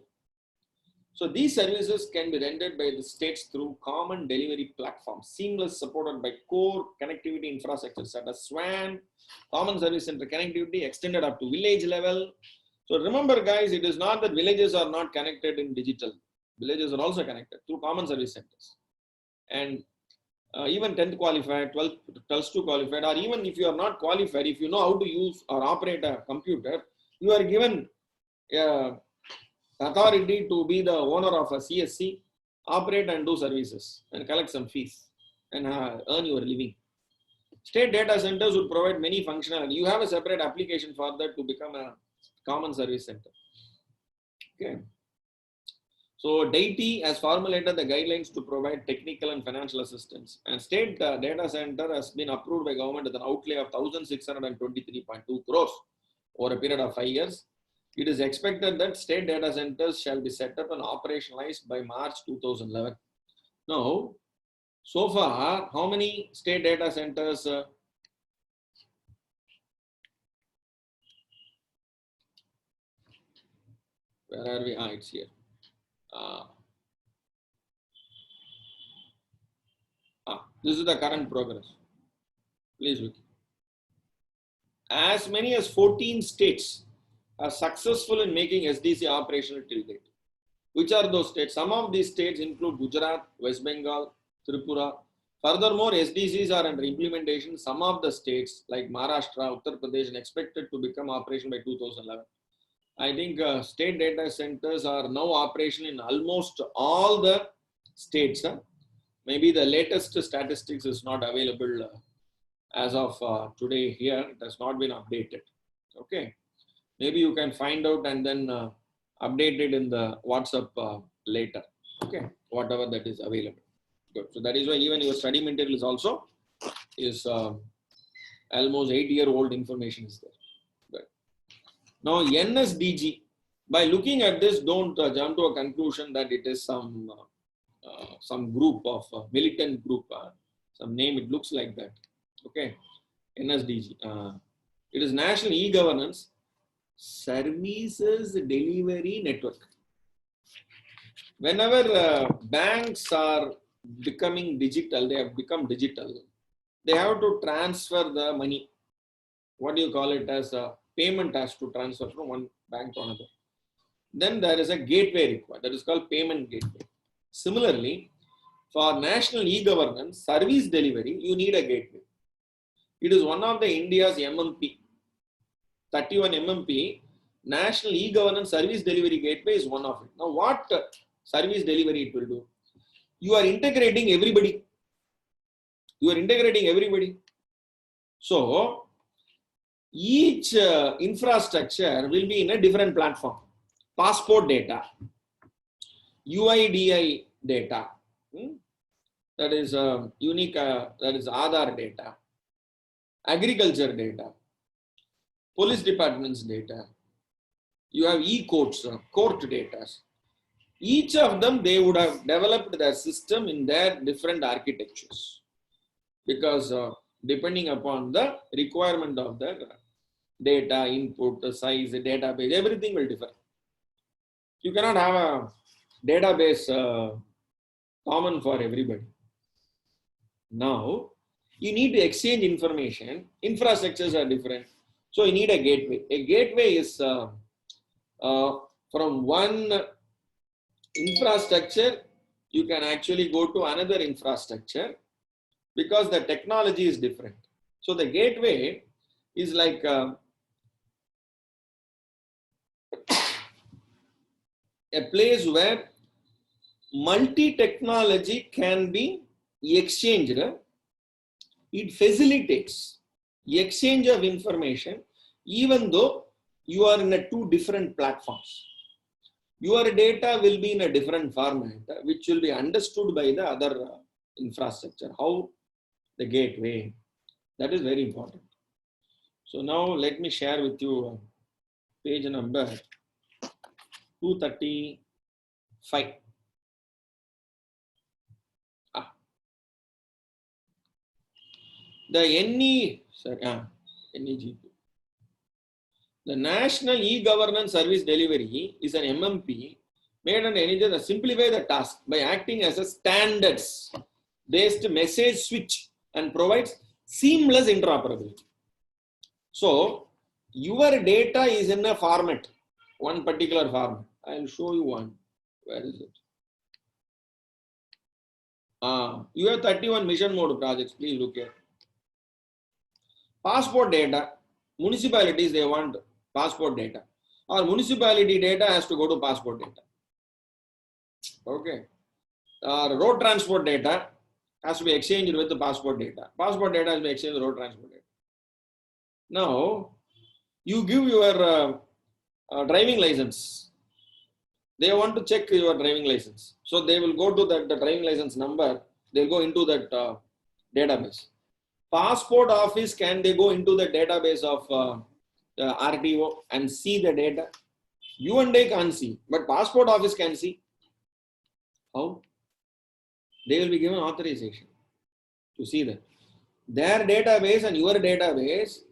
So these services can be rendered by the states through common delivery platforms, seamless, supported by core connectivity infrastructure such as SWAN, common service center connectivity, extended up to village level. So remember guys, it is not that villages are not connected in digital. Villages are also connected through common service centers. And even 10th qualified, 12th, 2 qualified, or even if you are not qualified, if you know how to use or operate a computer, you are given authority to be the owner of a CSC, operate and do services and collect some fees and earn your living. State data centers would provide many functionality. You have a separate application for that to become a common service center. Okay. So DAITI has formulated the guidelines to provide technical and financial assistance. And state data center has been approved by government with an outlay of 1,623.2 crores over a period of 5 years. It is expected that state data centers shall be set up and operationalized by March 2011. Now, so far, how many state data centers? Where are we? It's here. This is the current progress. Please look. As many as 14 states are successful in making SDC operational till date. Which are those states? Some of these states include Gujarat, West Bengal, Tripura. Furthermore, SDCs are under implementation. Some of the states like Maharashtra, Uttar Pradesh are expected to become operational by 2011. I think state data centers are now operational in almost all the states. Maybe the latest statistics is not available as of today here. It has not been updated. Okay. Maybe you can find out and then update it in the WhatsApp later. Okay. Whatever that is available. Good. So that is why even your study material is also almost 8-year-old information is there. Good. Now NSDG. By looking at this, don't jump to a conclusion that it is some group of militant group, some name, it looks like that. Okay, NSDG. It is National E-Governance Services Delivery Network. Whenever banks are becoming digital, they have become digital, they have to transfer the money. What do you call it as a payment has to transfer from one bank to another. Then there is a gateway required, that is called payment gateway. Similarly, for national e-governance service delivery, you need a gateway. It is one of the India's MMP, 31 MMP, National E-Governance Service Delivery Gateway is one of it. Now, what service delivery it will do? You are integrating everybody. You are integrating everybody. So, each infrastructure will be in a different platform. Passport data, UIDI data, that is unique, that is Aadhaar data, agriculture data, police department's data, you have e-courts, court data. Each of them, they would have developed their system in their different architectures because depending upon the requirement of the data, input, the size, the database, everything will differ. You cannot have a database common for everybody. Now, you need to exchange information. Infrastructures are different. So, you need a gateway. A gateway is from one infrastructure, you can actually go to another infrastructure because the technology is different. So, the gateway is like a place where multi-technology can be exchanged. It facilitates exchange of information even though you are in a two different platforms. Your data will be in a different format, which will be understood by the other infrastructure. How? The gateway. That is very important. So now let me share with you page number 235. The NEGP. The National E-Governance Service Delivery is an MMP made on NEG to simplify the task by acting as a standards-based message switch and provides seamless interoperability. So, your data is in a format, one particular format. I will show you one. Where is it? You have 31 mission mode projects. Please look here. Passport data. Municipalities, they want passport data. Or municipality data has to go to passport data. Okay. Road transport data has to be exchanged with the passport data. Passport data has to be exchanged with road transport data. Now, you give your driving license. They want to check your driving license. So they will go to the driving license number. They'll go into that database. Passport office, can they go into the database of the RTO and see the data? You and I can't see, but passport office can see. How? They will be given authorization to see that. Their database and your database,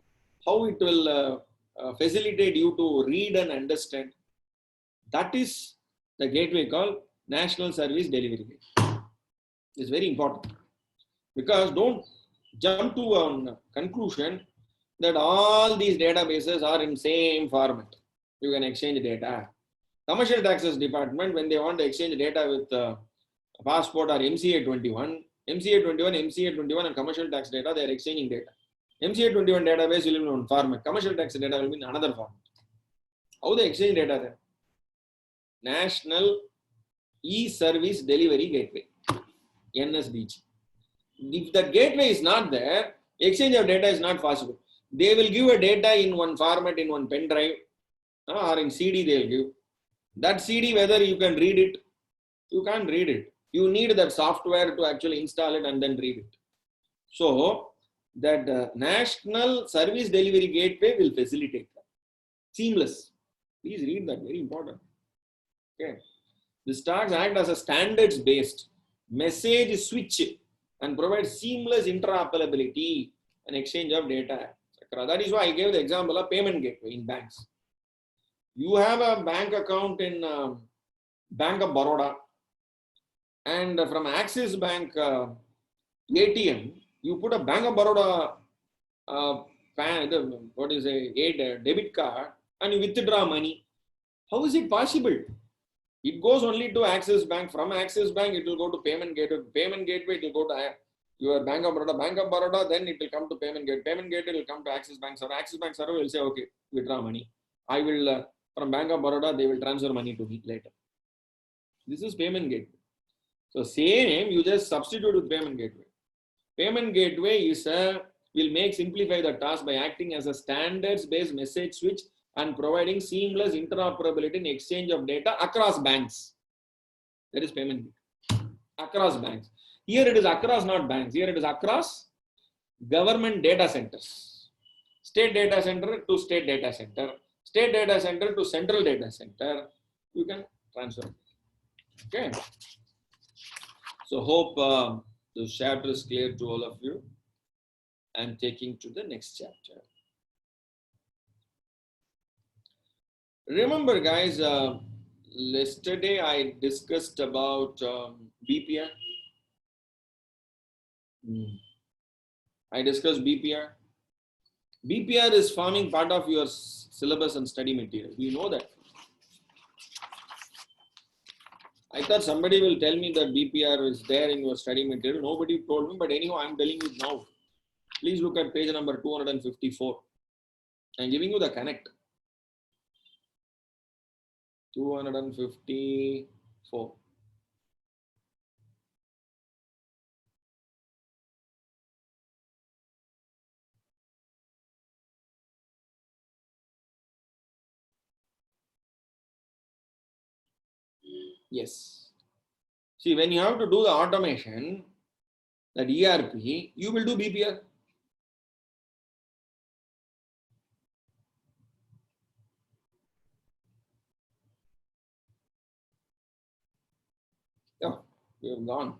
how it will facilitate you to read and understand. That is the gateway called National Service Delivery Gateway. It's very important, because don't jump to a conclusion that all these databases are in same format. You can exchange data. Commercial Taxes Department, when they want to exchange data with passport or MCA 21, and commercial tax data, they are exchanging data. MCA 21 database will be in one format. Commercial tax data will be in another format. How they exchange data then? National E-Service Delivery Gateway, NSDG. If the gateway is not there, exchange of data is not possible. They will give a data in one format, in one pen drive, or in CD they will give. That CD, whether you can read it, you can't read it. You need that software to actually install it and then read it. So, that National Service Delivery Gateway will facilitate that. Seamless. Please read that, very important. Okay. The stacks act as a standards-based message switch and provide seamless interoperability and exchange of data. That is why I gave the example of payment gateway in banks. You have a bank account in Bank of Baroda, and from Axis Bank ATM, you put a Bank of Baroda debit card, and you withdraw money. How is it possible? It goes only to Axis Bank. From Axis Bank, it will go to payment gateway. Payment gateway, it will go to your Bank of Baroda. Bank of Baroda, then it will come to payment gateway. Payment gateway will come to Axis Bank server. Axis Bank server will say, okay, withdraw money. I will, from Bank of Baroda, they will transfer money to me later. This is payment gateway. So same, you just substitute with payment gateway. Payment gateway is will simplify the task by acting as a standards-based message switch and providing seamless interoperability and exchange of data across banks. That is payment gateway. Across banks. Here it is across, not banks. Here it is across government data centers. State data center to state data center. State data center to central data center. You can transfer. Okay. So hope the chapter is clear to all of you. I'm taking to the next chapter. Remember, guys, yesterday I discussed about BPR. I discussed BPR. BPR is forming part of your syllabus and study material. Do you know that? I thought somebody will tell me that BPR is there in your study material. Nobody told me, but anyhow, I'm telling you now. Please look at page number 254. I'm giving you the connect. 254. Yes. See, when you have to do the automation, that ERP, you will do BPR. Oh, we have gone.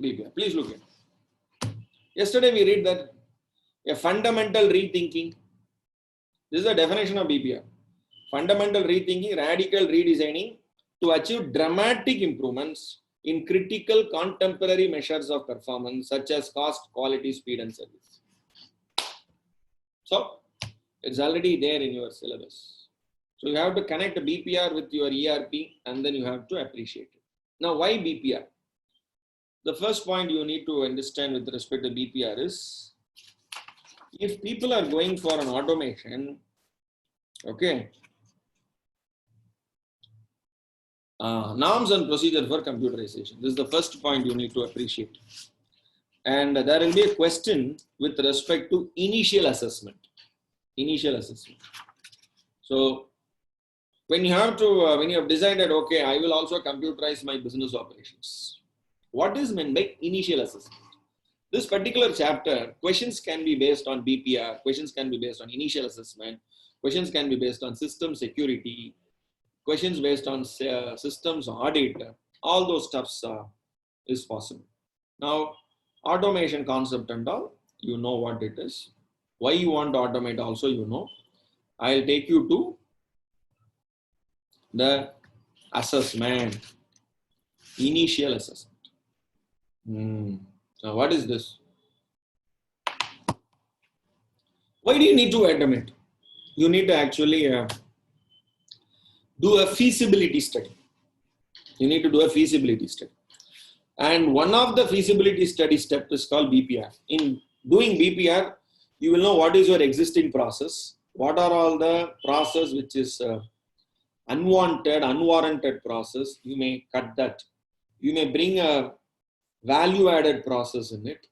BPR. Please look at. Yesterday we read that a fundamental rethinking. This is the definition of BPR. Fundamental rethinking, radical redesigning to achieve dramatic improvements in critical contemporary measures of performance such as cost, quality, speed, and service. So it's already there in your syllabus. So you have to connect the BPR with your ERP and then you have to appreciate it. Now, why BPR? The first point you need to understand with respect to BPR is if people are going for an automation, okay, norms and procedure for computerization. This is the first point you need to appreciate. And there will be a question with respect to initial assessment. Initial assessment. So when you have to, when you have decided, okay, I will also computerize my business operations. What is meant by initial assessment? This particular chapter, questions can be based on BPR, questions can be based on initial assessment, questions can be based on system security, questions based on systems audit, all those stuffs is possible. Now, automation concept and all, you know what it is. Why you want to automate also, you know. I'll take you to the assessment, initial assessment. Now, what is this? Why do you need to automate? You need to actually do a feasibility study. You need to do a feasibility study. And one of the feasibility study steps is called BPR. In doing BPR, you will know what is your existing process, what are all the process which is unwanted, unwarranted process. You may cut that. You may bring a value added process in it,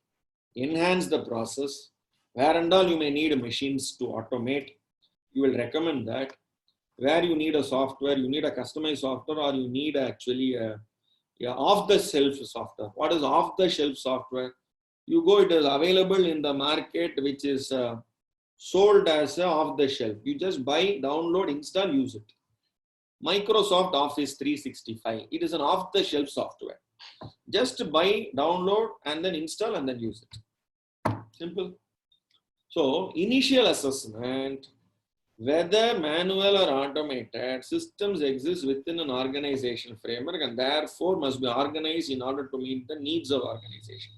enhance the process. Where and all you may need machines to automate, you will recommend that. Where you need a software, you need a customized software, or you need actually a off-the-shelf software. What is off-the-shelf software? You go, it is available in the market, which is sold as off-the-shelf. You just buy, download, install, use it. Microsoft Office 365. It is an off-the-shelf software. Just buy, download, and then install, and then use it. Simple. So, initial assessment, whether manual or automated, systems exist within an organizational framework and therefore must be organized in order to meet the needs of organization.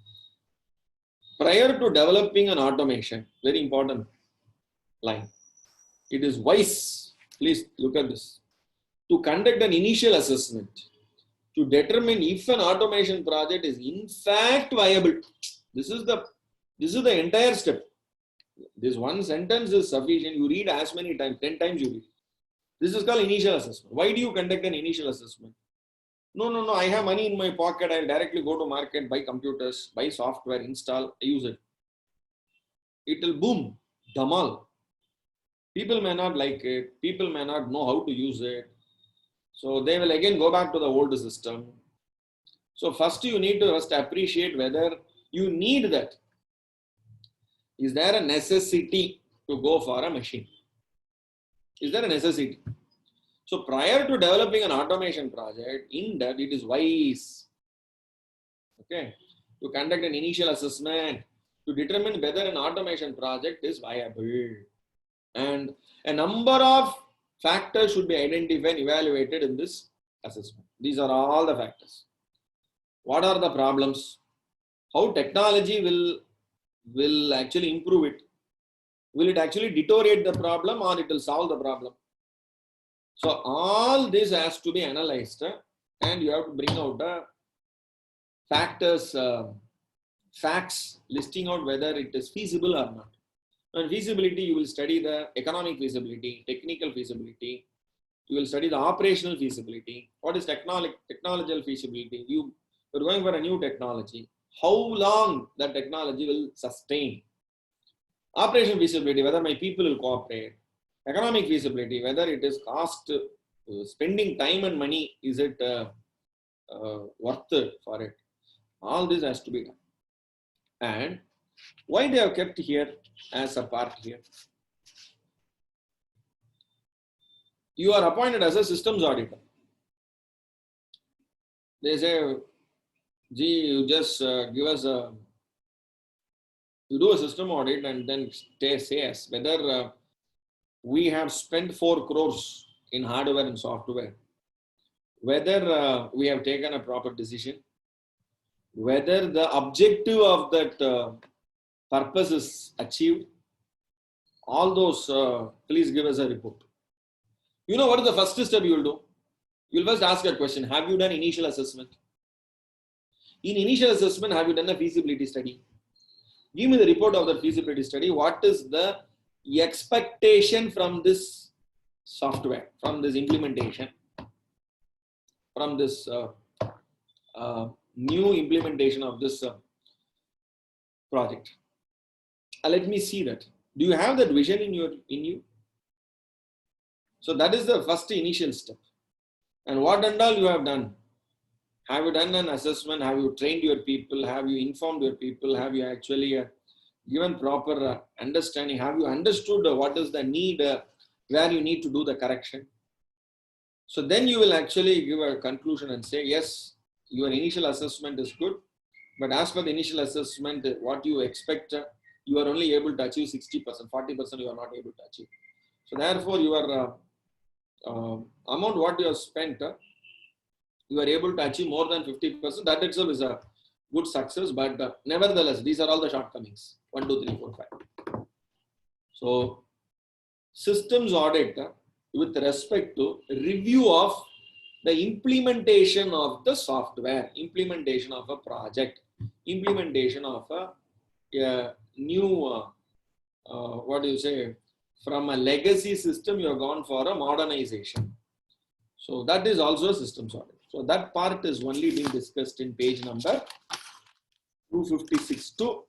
Prior to developing an automation, very important line, it is wise, please look at this, to conduct an initial assessment to determine if an automation project is in fact viable. This is the entire step. This one sentence is sufficient. You read as many times, 10 times you read. This is called initial assessment. Why do you conduct an initial assessment? No, I have money in my pocket. I'll directly go to market, buy computers, buy software, install, use it. It will boom, dhamal. People may not like it. People may not know how to use it. So they will again go back to the old system. So first you need to first appreciate whether you need that. Is there a necessity to go for a machine? Is there a necessity? So prior to developing an automation project, in that it is wise, okay, to conduct an initial assessment to determine whether an automation project is viable. And a number of factors should be identified and evaluated in this assessment. These are all the factors. What are the problems? How technology will actually improve it? Will it actually deteriorate the problem or it will solve the problem? So all this has to be analyzed and you have to bring out the factors, facts listing out whether it is feasible or not. And feasibility, you will study the economic feasibility, technical feasibility. You will study the operational feasibility. What is technological feasibility? You're going for a new technology. How long that technology will sustain? Operational feasibility, whether my people will cooperate. Economic feasibility, whether it is cost, spending time and money, is it worth for it? All this has to be done. And why they have kept here as a part here? You are appointed as a systems auditor. They say, gee, you just give us a, you do a system audit and then say us whether we have spent 4 crores in hardware and software, whether we have taken a proper decision, whether the objective of that purpose is achieved. All those, please give us a report. You know what is the first step you will do? You will first ask a question. Have you done initial assessment? In initial assessment, have you done a feasibility study? Give me the report of the feasibility study. What is the expectation from this software, from this implementation, from this new implementation of this project? Let me see that. Do you have that vision in you? So that is the first initial step. And what and all you have done? Have you done an assessment? Have you trained your people? Have you informed your people? Have you actually given proper understanding? Have you understood what is the need, where you need to do the correction? So then you will actually give a conclusion and say, yes, your initial assessment is good, but as per the initial assessment, what you expect, you are only able to achieve 60%, 40% you are not able to achieve. So therefore, your amount what you have spent, you are able to achieve more than 50%. That itself is a good success, but nevertheless, these are all the shortcomings. 1, 2, 3, 4, 5. So, systems audit with respect to review of the implementation of the software, implementation of a project, implementation of a new, what do you say, from a legacy system, you have gone for a modernization. So that is also a systems audit. So that part is only being discussed in page number 256 to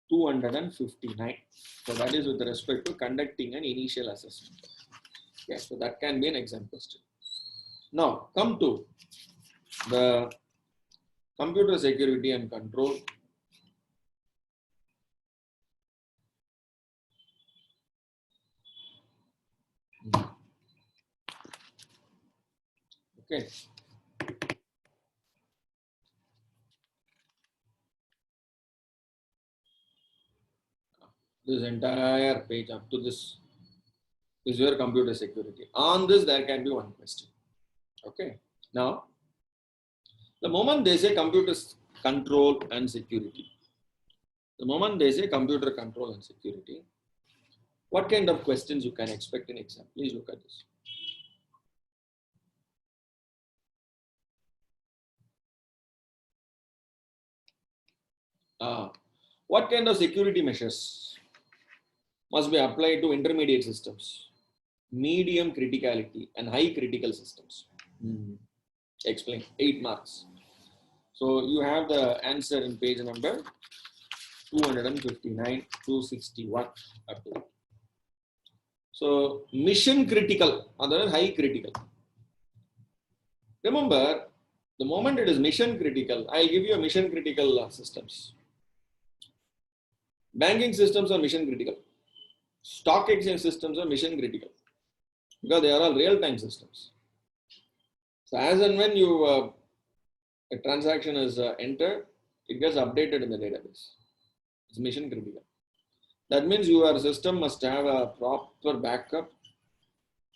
259. So that is with respect to conducting an initial assessment. Yes, so that can be an exam question. Now come to the computer security and control. Okay. This entire page up to this is your computer security. On this, there can be one question. Okay. Now, the moment they say computer control and security, the moment they say computer control and security, what kind of questions you can expect in exam? Please look at this. What kind of security measures must be applied to intermediate systems, medium criticality, and high critical systems? Explain. 8 marks. So you have the answer in page number 259, 261 up to. So mission critical, other than high critical. Remember, the moment it is mission critical, I'll give you a mission critical systems. Banking systems are mission critical. Stock exchange systems are mission critical because they are all real-time systems. So as and when you a transaction is entered, it gets updated in the database. It's mission critical. That means your system must have a proper backup,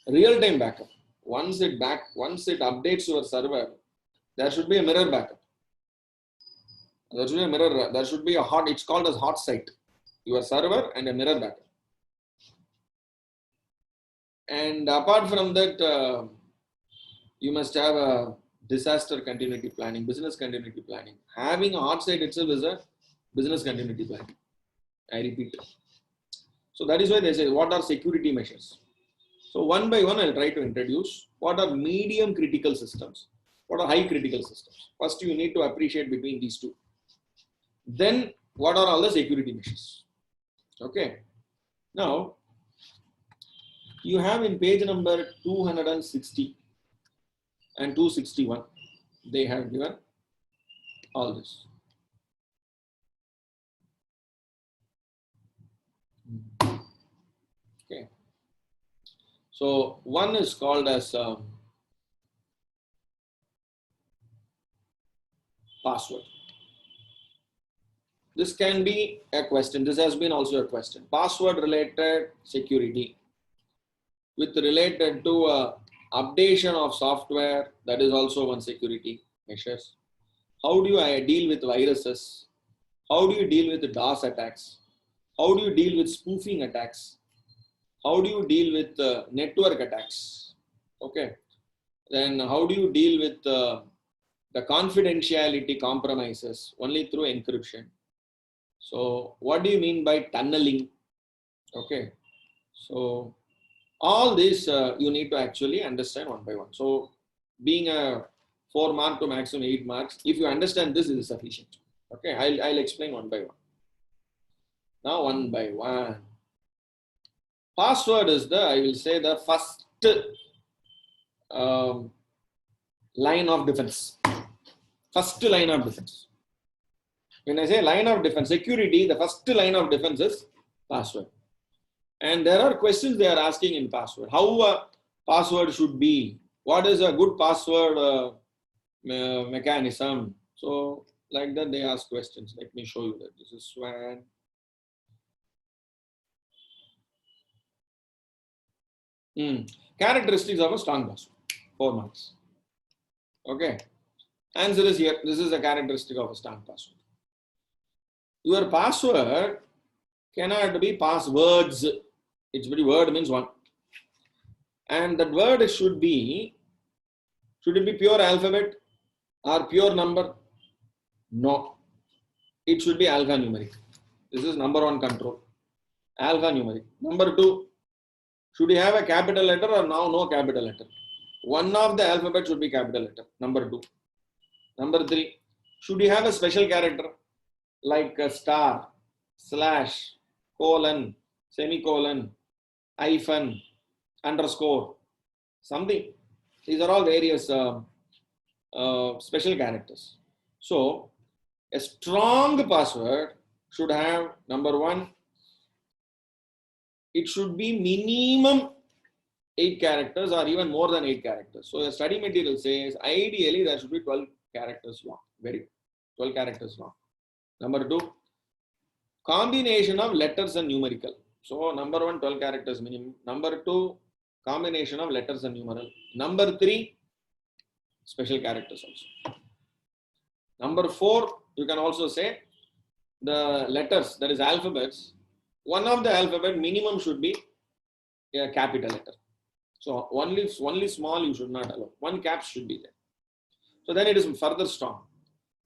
real-time backup. Once it updates your server, there should be a mirror backup. There should be a mirror. There should be a hot. It's called as hot site. Your server and a mirror backup. And apart from that, you must have a disaster continuity planning, business continuity planning. Having a hot site itself is a business continuity planning. I repeat. So that is why they say, what are security measures? So one by one, I'll try to introduce what are medium critical systems, what are high critical systems. First, you need to appreciate between these two. Then, what are all the security measures? Okay. Now, you have in page number 260 and 261, they have given all this. Okay. So one is called as password. This can be a question. This has been also a question. Password related security with related to updation of software. That is also one security measures. How do you deal with viruses? How do you deal with DOS attacks? How do you deal with spoofing attacks? How do you deal with network attacks? Okay. Then how do you deal with the confidentiality compromises only through encryption? So what do you mean by tunneling? Okay. So all this you need to actually understand one by one. So being a 4 mark to maximum 8 marks, if you understand this, is sufficient. Okay. I'll explain one by one. Now one by one. Password is I will say the first line of defense. First line of defense. When I say line of defense, security, the first line of defense is password. And there are questions they are asking in password. How a password should be? What is a good password mechanism? So like that they ask questions. Let me show you that. This is SWAN. Characteristics of a strong password. 4 marks. Okay. Answer is here. This is a characteristic of a strong password. Your password cannot be passwords. It's very word means one. And that word should it be pure alphabet or pure number? No. It should be alphanumeric. This is number one control. Alphanumeric. Number two, should you have a capital letter or now no capital letter? One of the alphabet should be capital letter. Number two. Number three, should you have a special character like a star, slash, colon, semicolon, hyphen, underscore, something. These are all various special characters. So, a strong password should have, number one, it should be minimum 8 characters or even more than 8 characters. So, the study material says ideally there should be 12 characters long. Very good. 12 characters long. Number two, combination of letters and numerical. So, number one, 12 characters minimum. Number two, combination of letters and numeral. Number three, special characters also. Number four, you can also say the letters, that is alphabets. One of the alphabet minimum should be a capital letter. So, only small you should not allow. One cap should be there. So, then it is further strong.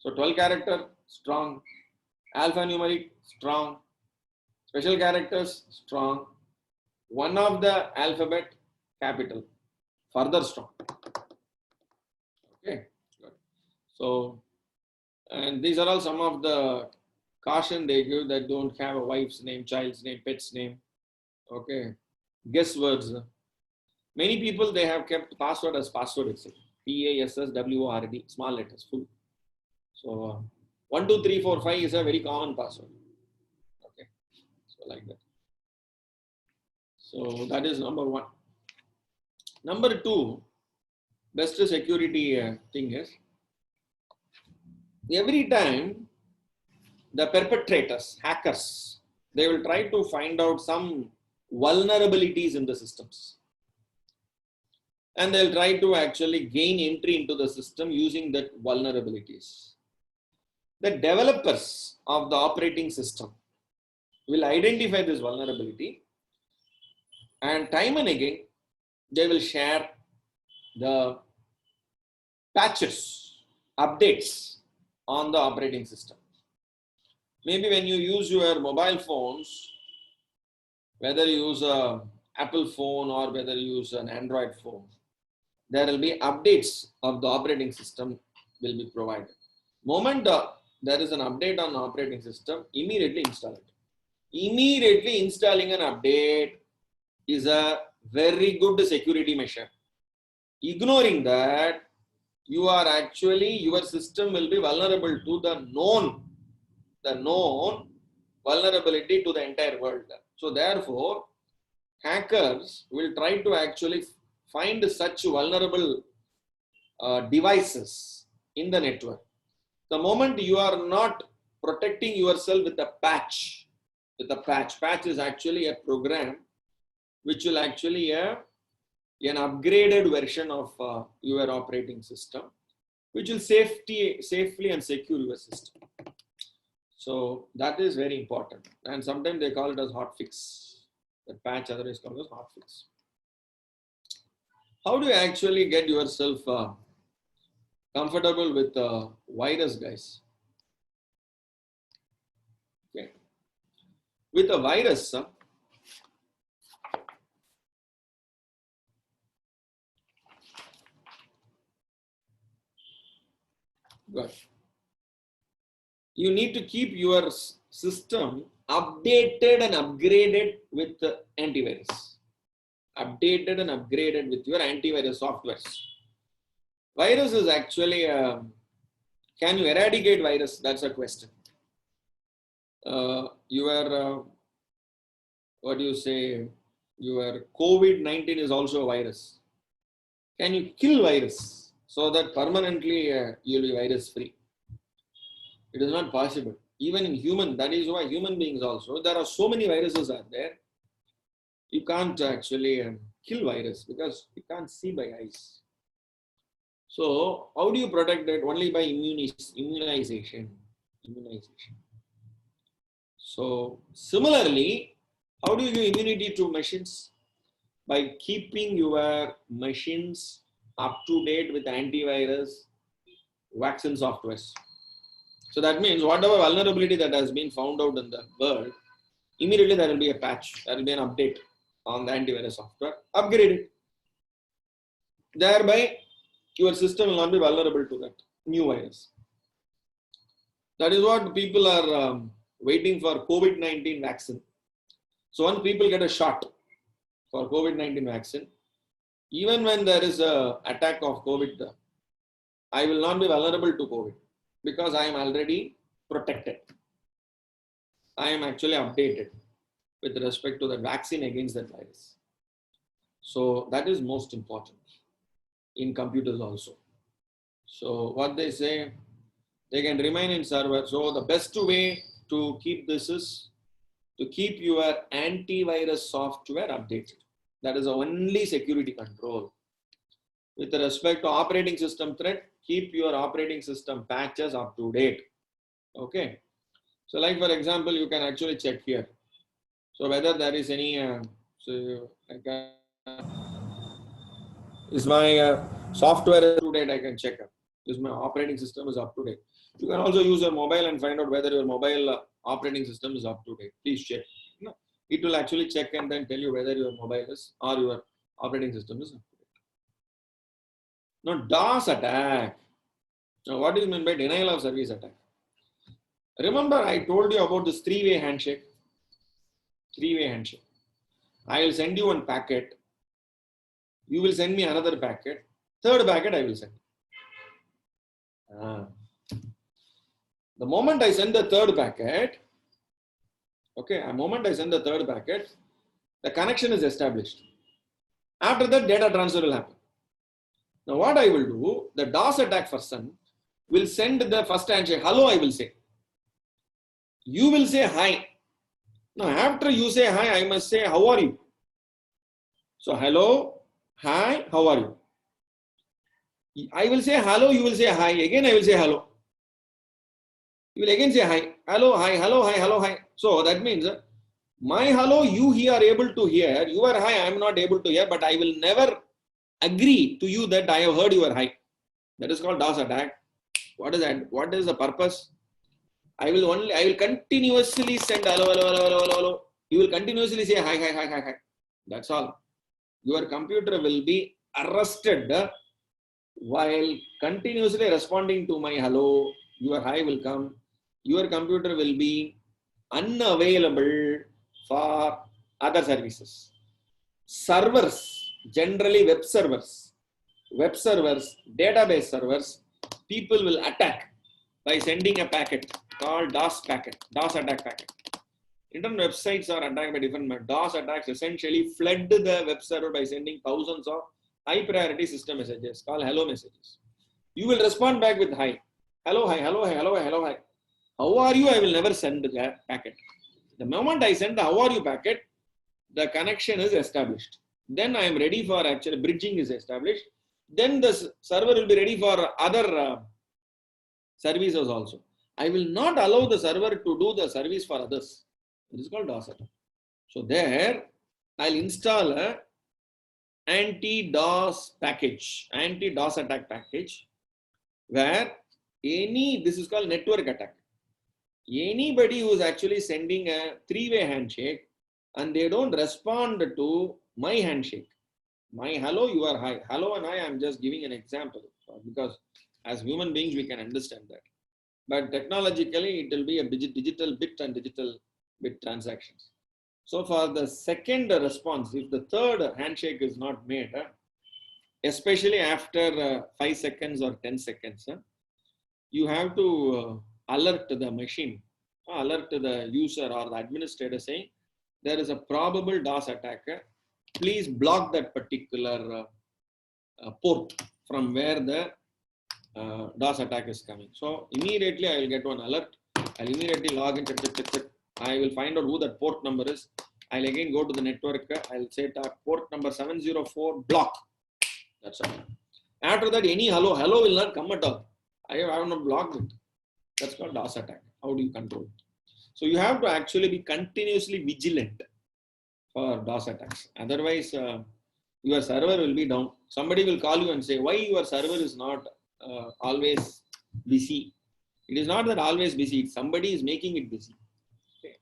So, 12 character, strong. Alphanumeric, strong. Special characters, strong. One of the alphabet, capital, further strong. Okay, good. So, and these are all some of the caution they give that don't have a wife's name, child's name, pet's name. Okay, guess words. Many people, they have kept password as password itself. PASSWORD, small letters, full. So, 1, 2, 3, 4, 5 is a very common password. Okay, so like that. So that is number one. Number two, best security thing is, every time the perpetrators, hackers, they will try to find out some vulnerabilities in the systems. And they'll try to actually gain entry into the system using that vulnerabilities. The developers of the operating system will identify this vulnerability, and time and again they will share the patches, updates on the operating system. Maybe when you use your mobile phones, whether you use a Apple phone or whether you use an Android phone, there will be updates of the operating system will be provided. Moment there is an update on the operating system, immediately install it. Immediately installing an update is a very good security measure. Ignoring that, you are actually, your system will be vulnerable to the known vulnerability to the entire world. So therefore, hackers will try to actually find such vulnerable devices in the network. The moment you are not protecting yourself with a patch, patch is actually a program which will actually an upgraded version of your operating system, which will safely and secure your system. So that is very important. And sometimes they call it as hotfix. The patch otherwise called as hotfix. How do you actually get yourself comfortable with virus, guys? Okay. With a virus, good. You need to keep your system updated and upgraded with antivirus. Updated and upgraded with your antivirus softwares. Virus is actually, can you eradicate virus? That's a question. Your, what do you say, your COVID-19 is also a virus. Can you kill virus so that permanently you'll be virus free? It is not possible. Even in human, that is why human beings also, there are so many viruses out there. You can't actually kill virus because you can't see by eyes. So how do you protect it? Only by immunization. So similarly, how do you give immunity to machines? By keeping your machines up to date with antivirus, vaccine softwares. So that means whatever vulnerability that has been found out in the world, immediately there will be a patch, there will be an update on the antivirus software, upgrade it. Thereby, your system will not be vulnerable to that new virus. That is what people are waiting for COVID-19 vaccine. So once people get a shot for COVID-19 vaccine, even when there is an attack of COVID, I will not be vulnerable to COVID because I am already protected. I am actually updated with respect to the vaccine against that virus. So that is most important in computers also. So what they say, they can remain in server. So the best way to keep this is to keep your antivirus software updated. That is the only security control. With respect to operating system threat, keep your operating system patches up to date. Okay. So like for example, you can actually check here. So whether there is any, is my software up to date, I can check up. Is my operating system is up to date. You can also use your mobile and find out whether your mobile operating system is up to date. Please check. It will actually check and then tell you whether your mobile is or your operating system is up to date. Now DOS attack. Now what is meant by denial of service attack? Remember I told you about this three-way handshake. Three-way handshake. I will send you one packet. You will send me another packet. Third packet I will send. The moment I send the third packet, okay, the moment I send the third packet, the connection is established. After that, data transfer will happen. Now what I will do, the DOS attack person will send the first handshake, hello I will say. You will say hi. Now after you say hi, I must say, how are you? So hello, hi, how are you? I will say hello, you will say hi. Again I will say hello. You will again say hi. Hello, hi, hello, hi, hello, hi. So that means my hello you here are able to hear. Your hi I am not able to hear, but I will never agree to you that I have heard your hi. That is called DOS attack. What is that? What is the purpose? I will continuously send hello, hello, hello, hello, hello, hello. You will continuously say hi, hi, hi, hi, hi. That's all. Your computer will be arrested while continuously responding to my hello. Your hi will come. Your computer will be unavailable for other services. Servers, generally web servers, database servers, people will attack by sending a packet called DOS packet, DOS attack packet. Internet websites are attacked by different methods. DOS attacks essentially flood the web server by sending thousands of high priority system messages called hello messages. You will respond back with hi. Hello, hi, hello, hi, hello, hi, hello, hi. How are you? I will never send the packet. The moment I send the how are you packet, the connection is established. Then I am ready for actually bridging is established. Then the server will be ready for other services also. I will not allow the server to do the service for others. It is called DOS attack. So there, I'll install a anti-DOS package, anti-DOS attack package, where this is called network attack. Anybody who is actually sending a three-way handshake and they don't respond to my handshake, my hello, you are hi. Hello and hi, I'm just giving an example because as human beings, we can understand that. But technologically, it will be a digital bit and digital bit transactions. So for the second response, if the third handshake is not made, especially after 5 seconds or 10 seconds, you have to alert the machine, alert the user or the administrator saying, there is a probable DOS attack. Please block that particular port from where the DOS attack is coming. So immediately I will get one alert. I'll immediately log in, check. I will find out who that port number is. I'll again go to the network. I'll say port number 704 block. That's all. After that, any hello will not come at all. I have not blocked it. That's called DOS attack. How do you control it? So you have to actually be continuously vigilant for DOS attacks. Otherwise, your server will be down. Somebody will call you and say, why your server is not always busy? It is not that always busy. Somebody is making it busy. Okay.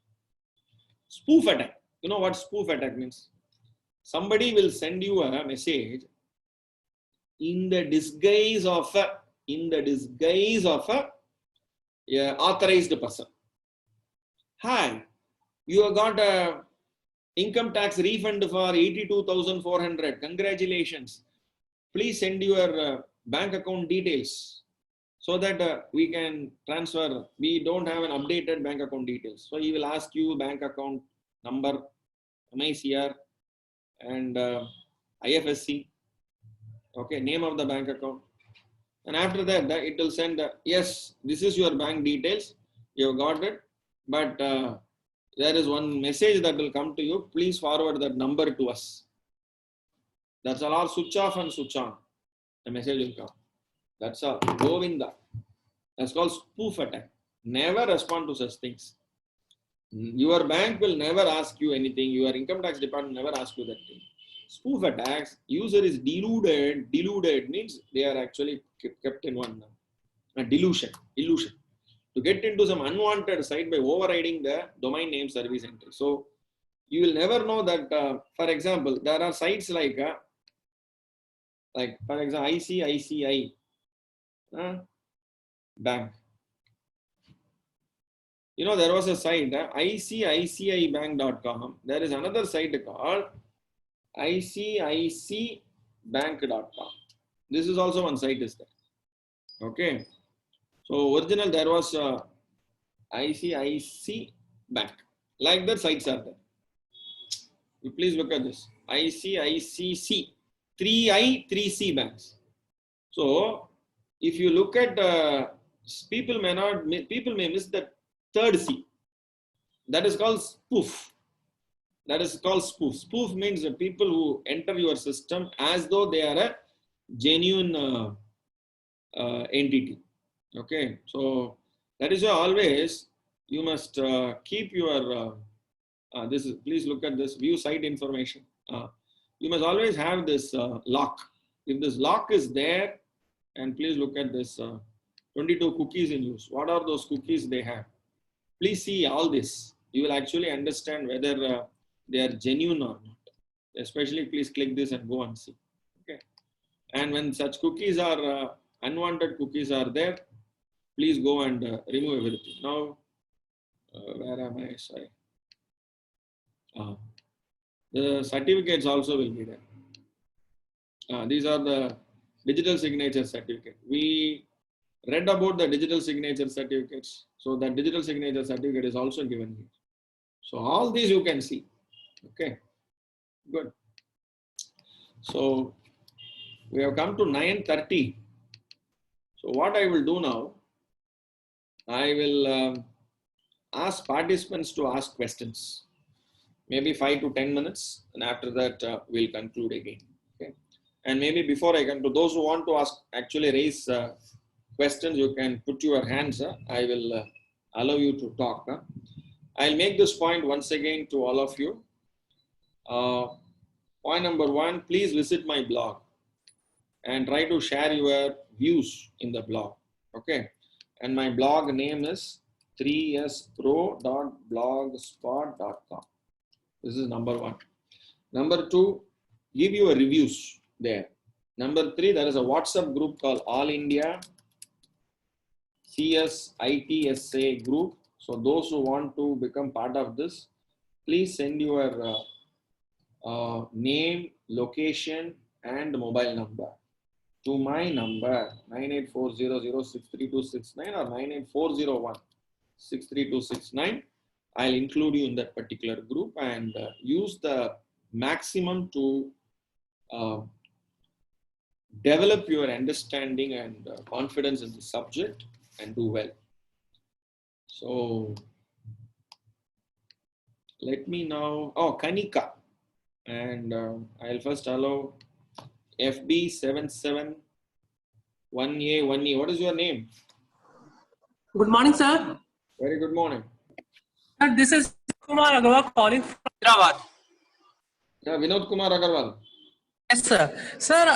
Spoof attack. You know what spoof attack means? Somebody will send you a message in the disguise of a authorized person. Hi, you have got a income tax refund for 82,400. Congratulations. Please send your bank account details so that we can transfer. We don't have an updated bank account details. So he will ask you bank account number, MICR, and IFSC. Okay, name of the bank account. And after that, it will send, yes, this is your bank details. You have got it. But there is one message that will come to you. Please forward that number to us. That's all. Or switch off and switch on. The message will come. That's all. Govinda. That's called spoof attack. Never respond to such things. Your bank will never ask you anything. Your income tax department never ask you that thing. Spoof attacks, user is deluded. Deluded means they are actually kept in one illusion. To get into some unwanted site by overriding the domain name service entry. So you will never know that, for example, there are sites like for example, ICICI Bank. You know, there was a site, ICICIbank.com. There is another site called ICICbank.com. This is also one site is there. Okay. So original there was ICIC Bank. Like that sites are there. You please look at this. ICICC. 3I, 3C banks. So if you look at people may miss the third C. That is called spoof. Spoof means the people who enter your system as though they are a genuine entity. Okay, so that is why always you must keep your please look at this view site information. You must always have this lock. If this lock is there, and please look at this 22 cookies in use. What are those cookies they have? Please see all this. you will actually understand whether they are genuine or not. Especially, please click this and go and see. Okay. And when such cookies are unwanted cookies are there, please go and remove everything. Now, where am I? Sorry. The certificates also will be there. These are the digital signature certificate. We read about the digital signature certificates. So that digital signature certificate is also given here. So all these you can see. Okay, good. So we have come to 9:30. So what I will do now, I will ask participants to ask questions. Maybe 5 to 10 minutes, and after that we'll conclude again. Okay, and maybe before I come to those who want to ask, actually raise questions, you can put your hands. I will allow you to talk. I'll make this point once again to all of you. Point number 1, please visit my blog and try to share your views in the blog. Okay, and my blog name is 3spro.blogspot.com. This is number 1. Number 2, give your reviews there. Number 3, there is a WhatsApp group called All India CS IT&SA group. So those who want to become part of this, please send your name, location, and mobile number to my number 98400632269 or 98401632269. I'll include you in that particular group and use the maximum to develop your understanding and confidence in the subject and do well. So let me now, Kanika, and I'll first allow FB771A1E. What is your name? Good morning, sir. Very good morning. Sir, this is Kumar Agarwal calling from Hyderabad. Yeah, Vinod Kumar Agarwal. Yes, sir. Sir,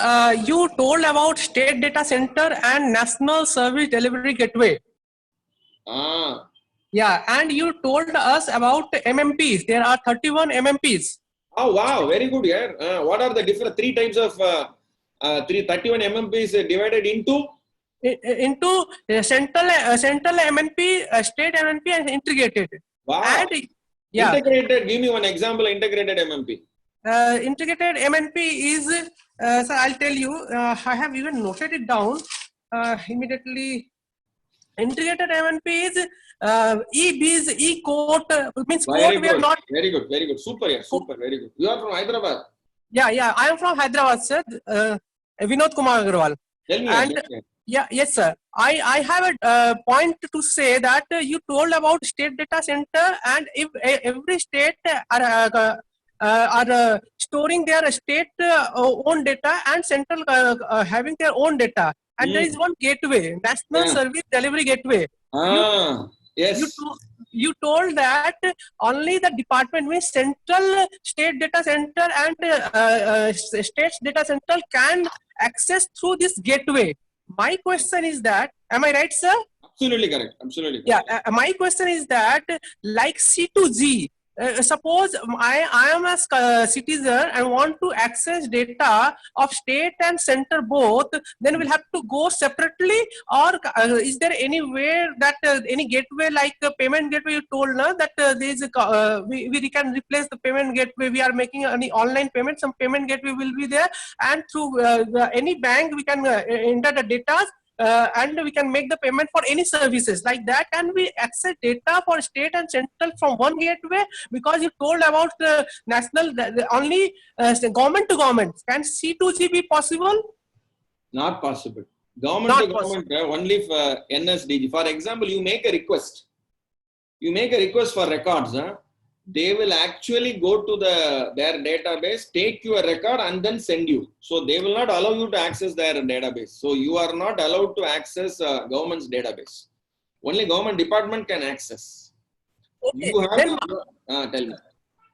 you told about State Data Center and National Service Delivery Gateway. Yeah, and you told us about MMPs. There are 31 MMPs. Oh, wow. Very good. Yeah. What are the different 3 types of 31 MMPs divided into? Into central MNP, state MNP, and integrated. Wow. And, yeah. Integrated. Give me one example. Integrated MMP. Integrated MNP is, sir, I'll tell you. I have even noted it down immediately. Integrated MNP is e-biz, e-court, means very court good. we are not. Very good, very good. Super, yeah, super, very good. You are from Hyderabad? Yeah, I am from Hyderabad, sir. Vinod Kumar Agarwal. Tell me. And, yes, sir. I have a point to say that you told about State Data Center, and if every state are storing their state own data and central having their own data, and there is one gateway, National Service Delivery Gateway. Yes. You told that only the department, means central state data center and state data center can access through this gateway. My question is that, am I right, sir? Absolutely correct. Absolutely correct. Yeah. My question is that, like C2G, suppose I am a citizen and want to access data of state and center both, then we'll have to go separately, or is there any way that any gateway like payment gateway you told that there is we can replace the payment gateway, we are making any online payment, some payment gateway will be there, and through any bank we can enter the data, and we can make the payment for any services like that. Can we access data for state and central from one gateway? Because you told about national only government to government. Can C2G be possible? Not possible. Government to government, only for NSDG. For example, you make a request. You make a request for records. They will actually go to their database, take your record and then send you. So they will not allow you to access their database. So you are not allowed to access government's database. Only government department can access. Okay. You have to, tell me.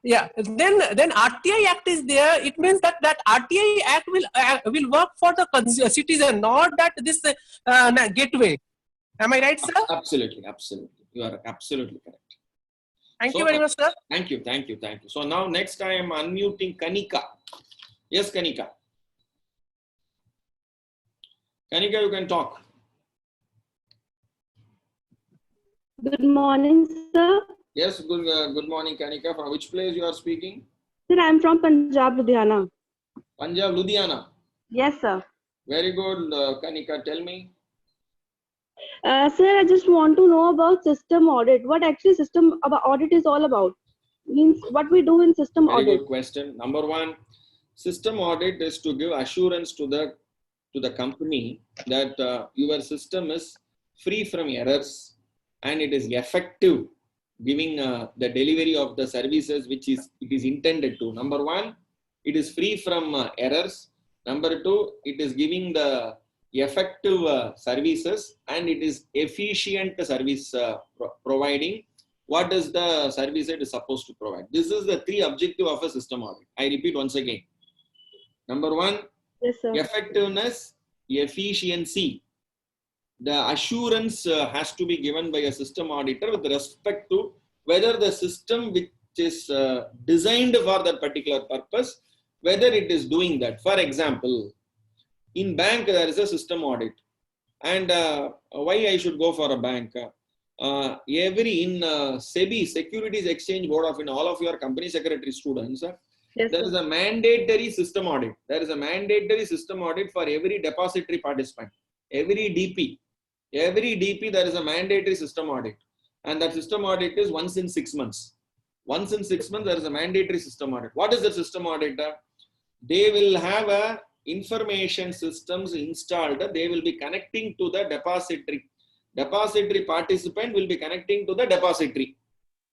Yeah, then RTI Act is there. It means that RTI Act will work for the citizen, not that this gateway. Am I right, sir? Absolutely. You are absolutely correct. Thank So you very much, sir. thank you. So now next I am unmuting Kanika. Yes, Kanika. Kanika, you can talk. Good morning, sir. Yes, good morning, Kanika. From which place you are speaking? Sir, I'm from Punjab, Ludhiana. Punjab, Ludhiana. Yes, sir. Very good, Kanika. Tell me. Sir, I just want to know about system audit. What actually system audit is all about? Means what we do in system Very audit. good question. Number one, system audit is to give assurance to the company that your system is free from errors and it is effective, giving the delivery of the services which it is intended to. Number one, it is free from errors. Number two, it is giving the effective services and it is efficient service providing what is the service it is supposed to provide. This is the three objective of a system audit. I repeat once again. Number one, Yes, sir. effectiveness, efficiency. The assurance has to be given by a system auditor with respect to whether the system which is designed for that particular purpose, whether it is doing that. For example, in bank there is a system audit, and why I should go for a bank? In SEBI, Securities Exchange Board of in all of your company secretary students, Yes, there sir. is a mandatory system audit. There is a mandatory system audit for every depository participant, every DP. Every DP there is a mandatory system audit, and that system audit is once in 6 months. Once in 6 months there is a mandatory system audit. What is the system audit? They will have a information systems installed. They will be connecting to the depository. Depository participant will be connecting to the depository,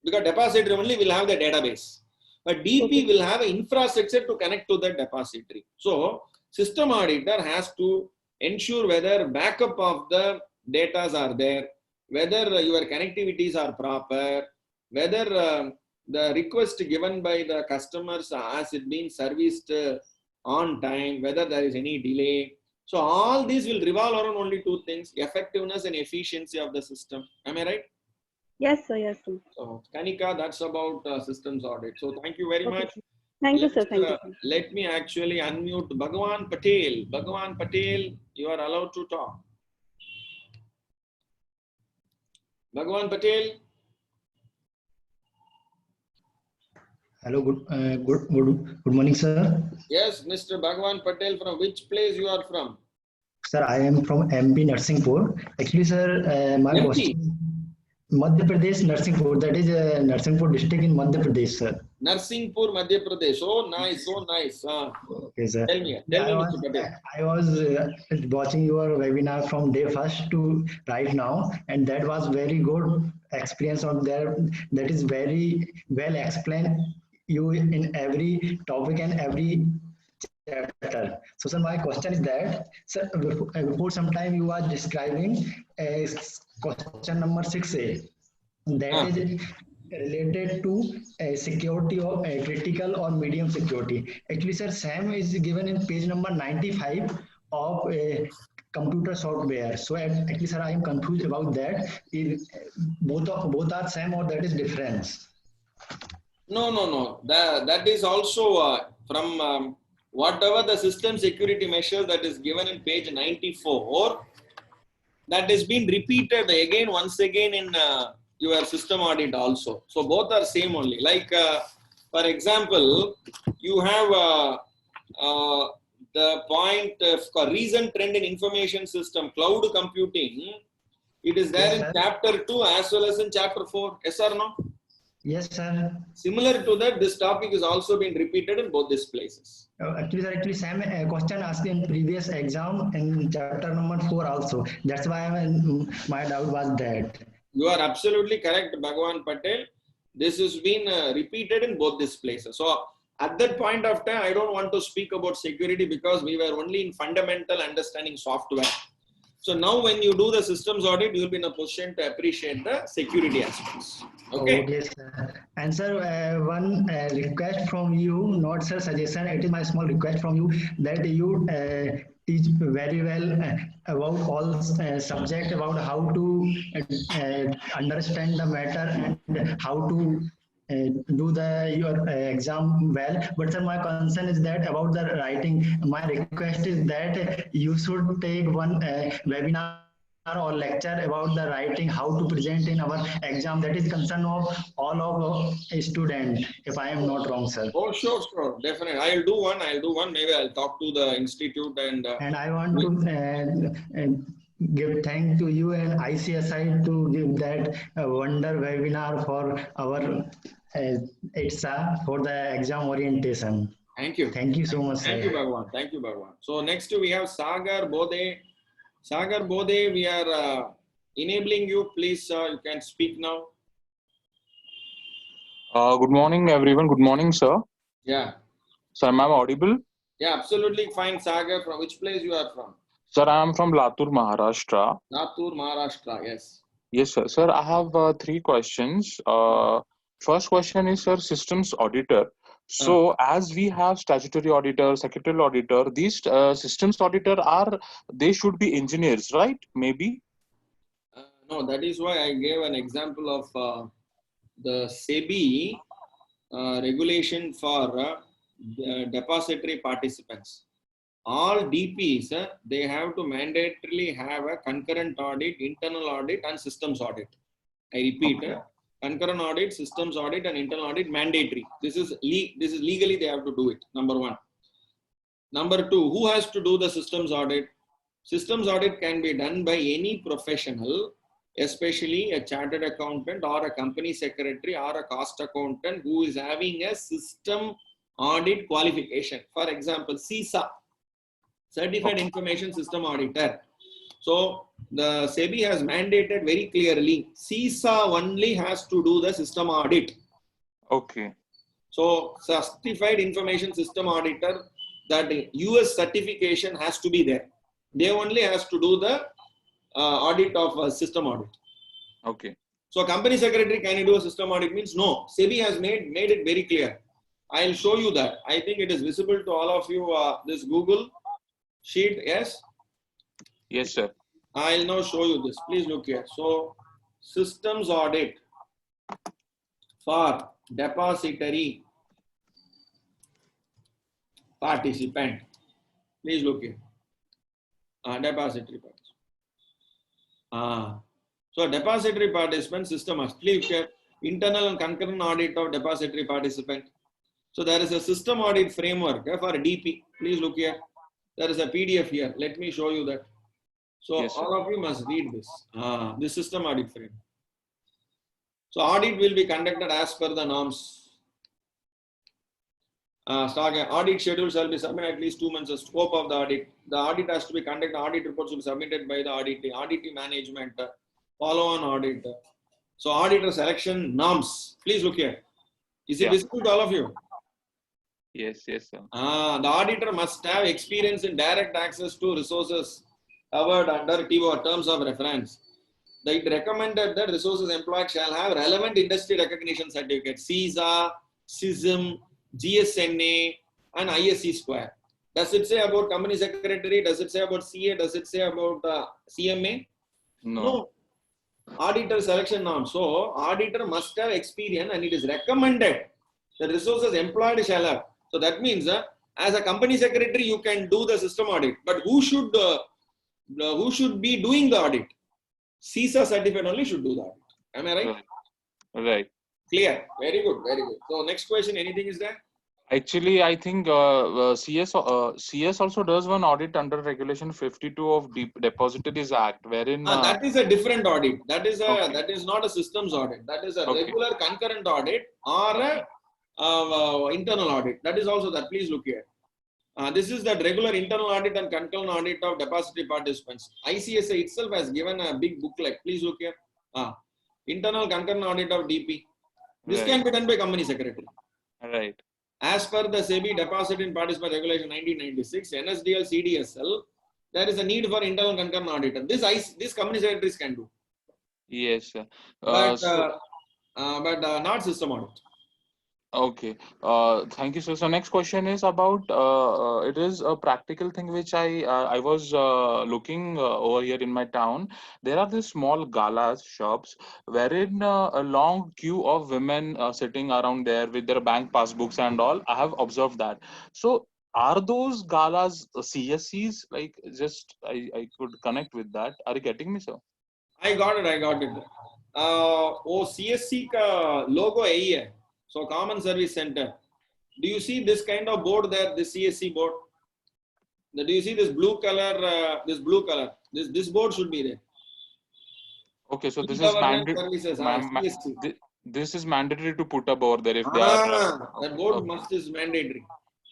because depository only will have the database, but DP will have an infrastructure to connect to the depository. So system auditor has to ensure whether backup of the datas are there, whether your connectivities are proper, whether the request given by the customers has it been serviced on time, whether there is any delay. So all these will revolve around only two things: effectiveness and efficiency of the system. Am I right? Yes, sir. Yes, sir. So Kanika, that's about systems audit. So thank you very Okay, much. sir. Thank you, sir. Thank you, sir. Let me actually unmute Bhagwan Patel. Bhagwan Patel, you are allowed to talk. Bhagwan Patel. Hello, good morning, sir. Yes, Mr. Bhagwan Patel, from which place you are from? Sir, I am from MP Narsingpur. Actually, sir, my MP? question, Madhya Pradesh, Narsingpur. That is Narsingpur district in Madhya Pradesh, sir. Narsingpur, Madhya Pradesh. Oh, nice, so nice. Okay, sir. Tell me, Mr. Patel. I was watching your webinar from day first to right now, and that was very good experience on there. That is very well explained you in every topic and every chapter. So, sir, my question is that, sir, before some time you are describing question number 6A, that is related to security or critical or medium security. Actually, sir, SAM is given in page number 95 of computer software. So, actually, sir, I am confused about that. Both are SAM or that is difference? No. That is also from whatever the system security measures that is given in page 94, that has been repeated again, once again in your system audit also. So both are same only. Like, for example, you have the point of recent trend in information system, cloud computing. It is there in chapter 2 as well as in chapter 4. Yes or no? Yes, sir. Similar to that, this topic is also been repeated in both these places. Actually, sir, same question asked in previous exam in chapter number 4 also. That's why my doubt was that. You are absolutely correct, Bhagwan Patel. This has been repeated in both these places. So at that point of time, I don't want to speak about security because we were only in fundamental understanding software. So now when you do the systems audit, you will be in a position to appreciate the security aspects. Okay. Okay, sir. And sir, one request from you, not sir suggestion, it is my small request from you that you teach very well about all subject, about how to understand the matter and how to do the your exam well. But sir, my concern is that about the writing. My request is that you should take one webinar or lecture about the writing, how to present in our exam. That is concern of all of a student. If I am not wrong, sir. Oh, sure, sure, definitely. I'll do one. I'll do one. Maybe I'll talk to the institute and. And I want to give thank to you and ICSI to give that wonder webinar for our ITSA for the exam orientation. Thank you. Thank you so much, Thank you, sir. Bhagwan. Thank you, Bhagwan. So next we have Sagar Bode. Sagar Bode, we are enabling you. Please, you can speak now. Good morning, everyone. Good morning, sir. Yeah. Sir, am I audible? Yeah, absolutely fine. Sagar, from which place you are from? Sir, I am from Latur, Maharashtra. Latur, Maharashtra. Yes. Yes, sir. Sir, I have 3 questions. First question is, sir, systems auditor. So, as we have statutory auditor, secretarial auditor, these systems auditor they should be engineers, right? Maybe. No, that is why I gave an example of the SEBI regulation for depository participants. All DPs, they have to mandatorily have a concurrent audit, internal audit, and systems audit. I repeat, Okay. Concurrent audit, systems audit, and internal audit mandatory. This is legally they have to do it. Number 1. Number 2, who has to do the systems audit? Systems audit can be done by any professional, especially a chartered accountant or a company secretary or a cost accountant who is having a system audit qualification. For example, CISA, Certified Information System Auditor. So the SEBI has mandated very clearly, CISA only has to do the system audit. Okay. So Certified Information System Auditor, that US certification has to be there. They only has to do the audit of system audit. Okay. So company secretary, can you do a system audit? Means no. SEBI has made it very clear. I'll show you that. I think it is visible to all of you, this Google sheet. Yes? Yes, sir. I'll now show you this. Please look here. So systems audit for depository participant. Please look here. Depository participant. So depository participant system must. Please look here. Internal and concurrent audit of depository participant. So there is a system audit framework for DP. Please look here. There is a PDF here. Let me show you that. So Yes, sir. all of you must read this. This system audit framework. So audit will be conducted as per the norms. Audit schedule shall be submitted at least 2 months. The scope of the audit. The audit has to be conducted. Audit reports will be submitted by the audit management. Follow-on audit. So auditor selection norms. Please look here. Is it visible to all of you? Yes, yes, sir. The auditor must have experience in direct access to resources covered under TO terms of reference. It recommended that resources employed shall have relevant industry recognition certificates, CISA, CISM, GSNA, and ISC square. Does it say about company secretary? Does it say about CA? Does it say about CMA? No. Auditor selection norm. So auditor must have experience, and it is recommended the resources employed shall have. So that means as a company secretary, you can do the system audit, but who should be doing the audit? CISA certificate only should do the audit. Am I right? Right. Clear. Very good. Very good. So next question. Anything is there? Actually, I think CS also does one audit under Regulation 52 of Depositories Act, wherein that is a different audit. That is Okay. that is not a systems audit. That is a Okay. regular concurrent audit or a internal audit. That is also that. Please look here. This is that regular internal audit and concurrent audit of depository participants. ICSA itself has given a big booklet. Please look here. Internal concurrent audit of DP. This Right. can be done by company secretary. Right. As per the SEBI Depository and Participant Regulation 1996, NSDL, CDSL, there is a need for internal concurrent auditor. This company secretaries can do. Yes, sir. But not system audit. Okay. Thank you, sir. So next question is about it is a practical thing which I was looking over here in my town. There are these small galas shops wherein a long queue of women sitting around there with their bank passbooks and all. I have observed that. So are those galas CSCs? Like just I could connect with that. Are you getting me, sir? I got it. I got it. वो CSC का logo यही है. So Common Service Center. Do you see this kind of board there? This CSC board. Do you see this blue color? This blue color. This board should be there. Okay, so this is E-government mandatory. services. CSC. This is mandatory to put up over there if they are. That board Okay. must is mandatory.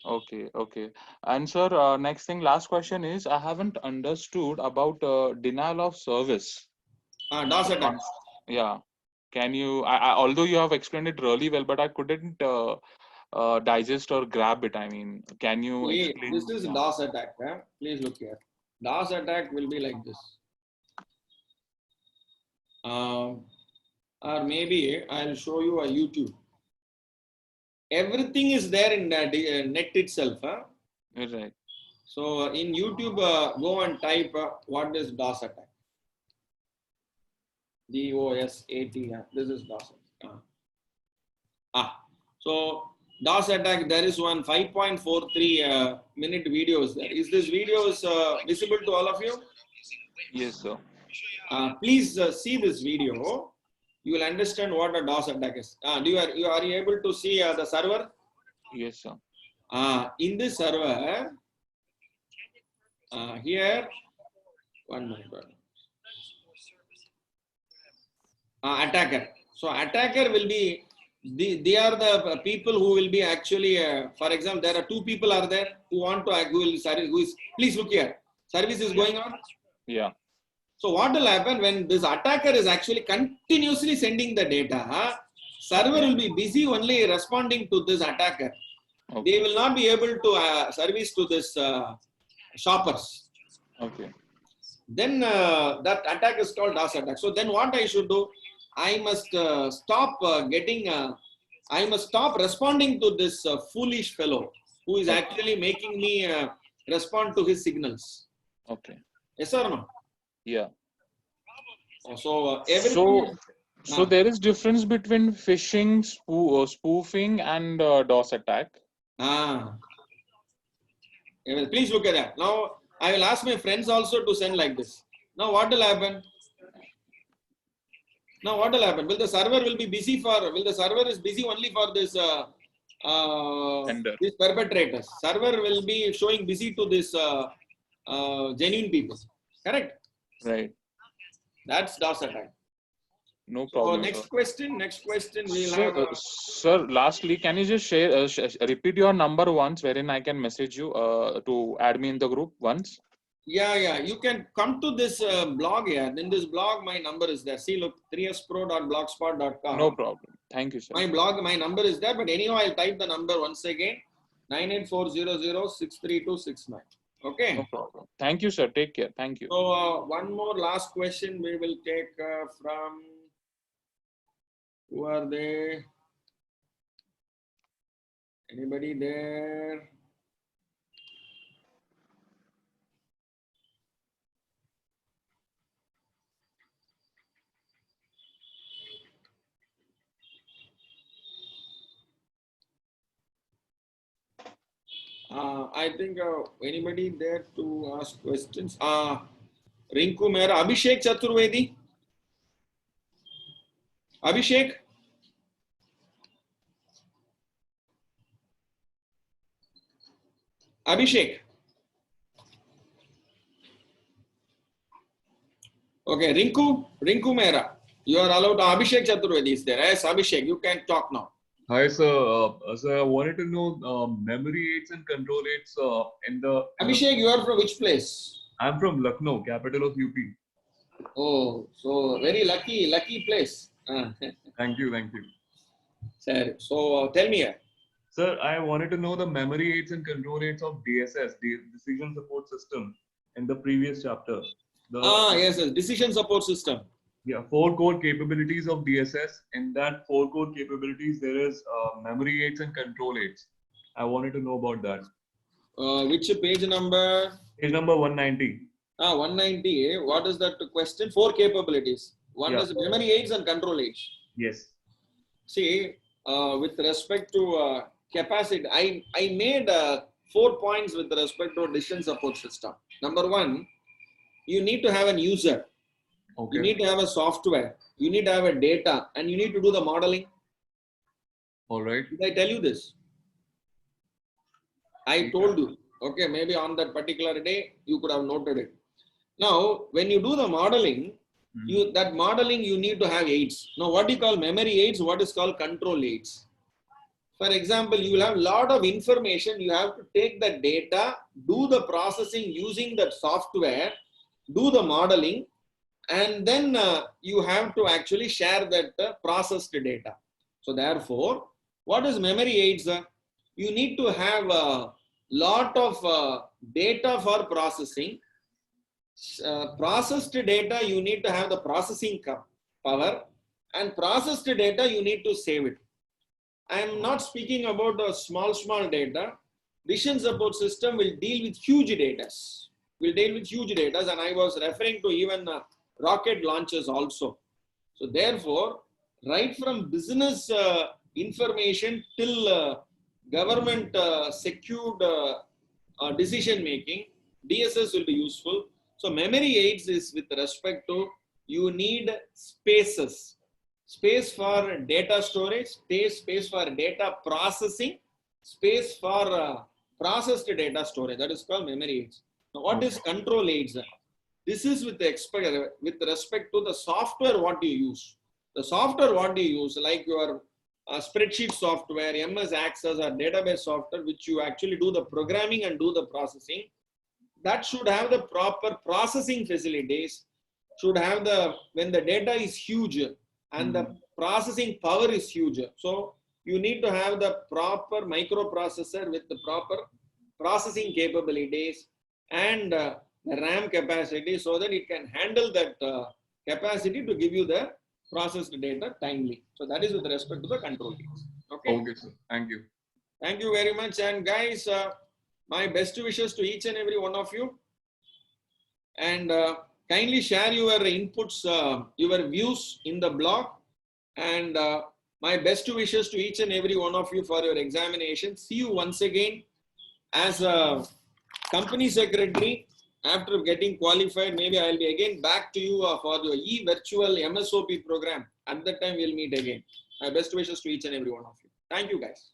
Okay, okay. And sir, next thing, last question is, I haven't understood about denial of service. DOS attack. Yeah. Can you, although you have explained it really well, but I couldn't digest or grab it. I mean, can you explain? This is DOS attack. Please look here. DOS attack will be like this. Or maybe I'll show you a YouTube. Everything is there in the net itself. Right. So in YouTube, go and type what is DOS attack. DOS-AT. This is DOS attack. So DOS attack, there is one 5.43 minute videos there. Is this video visible to all of you? Yes, sir. Please see this video. You will understand what a DOS attack is. Are you able to see the server? Yes, sir. In this server, here, one minute. Attacker. So attacker will be, they are the people who will be actually, for example, there are two people are there who want to, please look here. Service is going on. Yeah. So what will happen when this attacker is actually continuously sending the data, server will be busy only responding to this attacker. Okay. They will not be able to service to this shoppers. Okay. Then that attack is called DOS attack. So then what I should do? I must stop I must stop responding to this foolish fellow who is actually making me respond to his signals. Okay. Yes or no? Yeah. So everything. So there is difference between phishing, spoofing, and DOS attack. Please look at that. Now I will ask my friends also to send like this. Now what will happen? Now what will happen? Will the server be busy will the server is busy only for this these perpetrators? Server will be showing busy to this genuine people. Correct? Right. That's DOS attack. No problem. So next question. We'll have. Sir, lastly, can you just share, repeat your number once, wherein I can message you to add me in the group once? Yeah. You can come to this blog here. In this blog, my number is there. See, look, 3spro.blogspot.com. No problem. Thank you, sir. My blog, my number is there. But anyhow, I'll type the number once again. 98400-63269. Okay. No problem. Thank you, sir. Take care. Thank you. So one more last question we will take from, who are they? Anybody there? I think anybody there to ask questions? Rinku Mehra, Abhishek Chaturvedi. Abhishek. Okay, Rinku Mehra. You are allowed. Abhishek Chaturvedi is there. Yes, Abhishek, you can talk now. Hi, sir. Sir, I wanted to know memory aids and control aids in the. Abhishek, you are from which place? I'm from Lucknow, capital of UP. Oh, so very lucky place. Thank you. Sir, so tell me here. Sir, I wanted to know the memory aids and control aids of DSS, the Decision Support System, in the previous chapter. Yes, Decision Support System. Yeah, 4 core capabilities of DSS. In that 4 core capabilities, there is memory aids and control aids. I wanted to know about that. Which page number? Page number 190. 190. What is that question? 4 capabilities. One Yeah. is memory aids and control aids. Yes. See, with respect to capacity, I made 4 points with respect to decision support system. Number 1, you need to have an user. Okay. You need to have a software. You need to have a data, and you need to do the modeling. All right. Did I tell you this? I told you. Okay, maybe on that particular day you could have noted it. Now, when you do the modeling, that modeling you need to have aids. Now, what do you call memory aids? What is called control aids? For example, you will have a lot of information. You have to take the data, do the processing using that software, do the modeling, and then you have to actually share that processed data. So therefore, what is memory aids? You need to have a lot of data for processing. Processed data, you need to have the processing power, and processed data, you need to save it. I am not speaking about the small data. Decision support system will deal with huge data. And I was referring to even rocket launches also. So therefore, right from business information till government secured decision making, DSS will be useful. So memory aids is with respect to you need spaces. Space for data storage, space for data processing, space for processed data storage. That is called memory aids. Now, what is control aids? This is with respect to the software what you use. The software what you use, like your spreadsheet software, MS Access or database software, which you actually do the programming and do the processing, that should have the proper processing facilities, should have when the data is huge and the processing power is huge. So you need to have the proper microprocessor with the proper processing capabilities and the RAM capacity so that it can handle that capacity to give you the processed data timely. So that is with respect to the control aids. Okay. Okay, sir. Thank you. Thank you very much. And guys, my best wishes to each and every one of you. And kindly share your inputs, your views in the blog. And my best wishes to each and every one of you for your examination. See you once again as a company secretary. After getting qualified, maybe I'll be again back to you for your e-virtual MSOP program. At that time, we'll meet again. My best wishes to each and every one of you. Thank you, guys.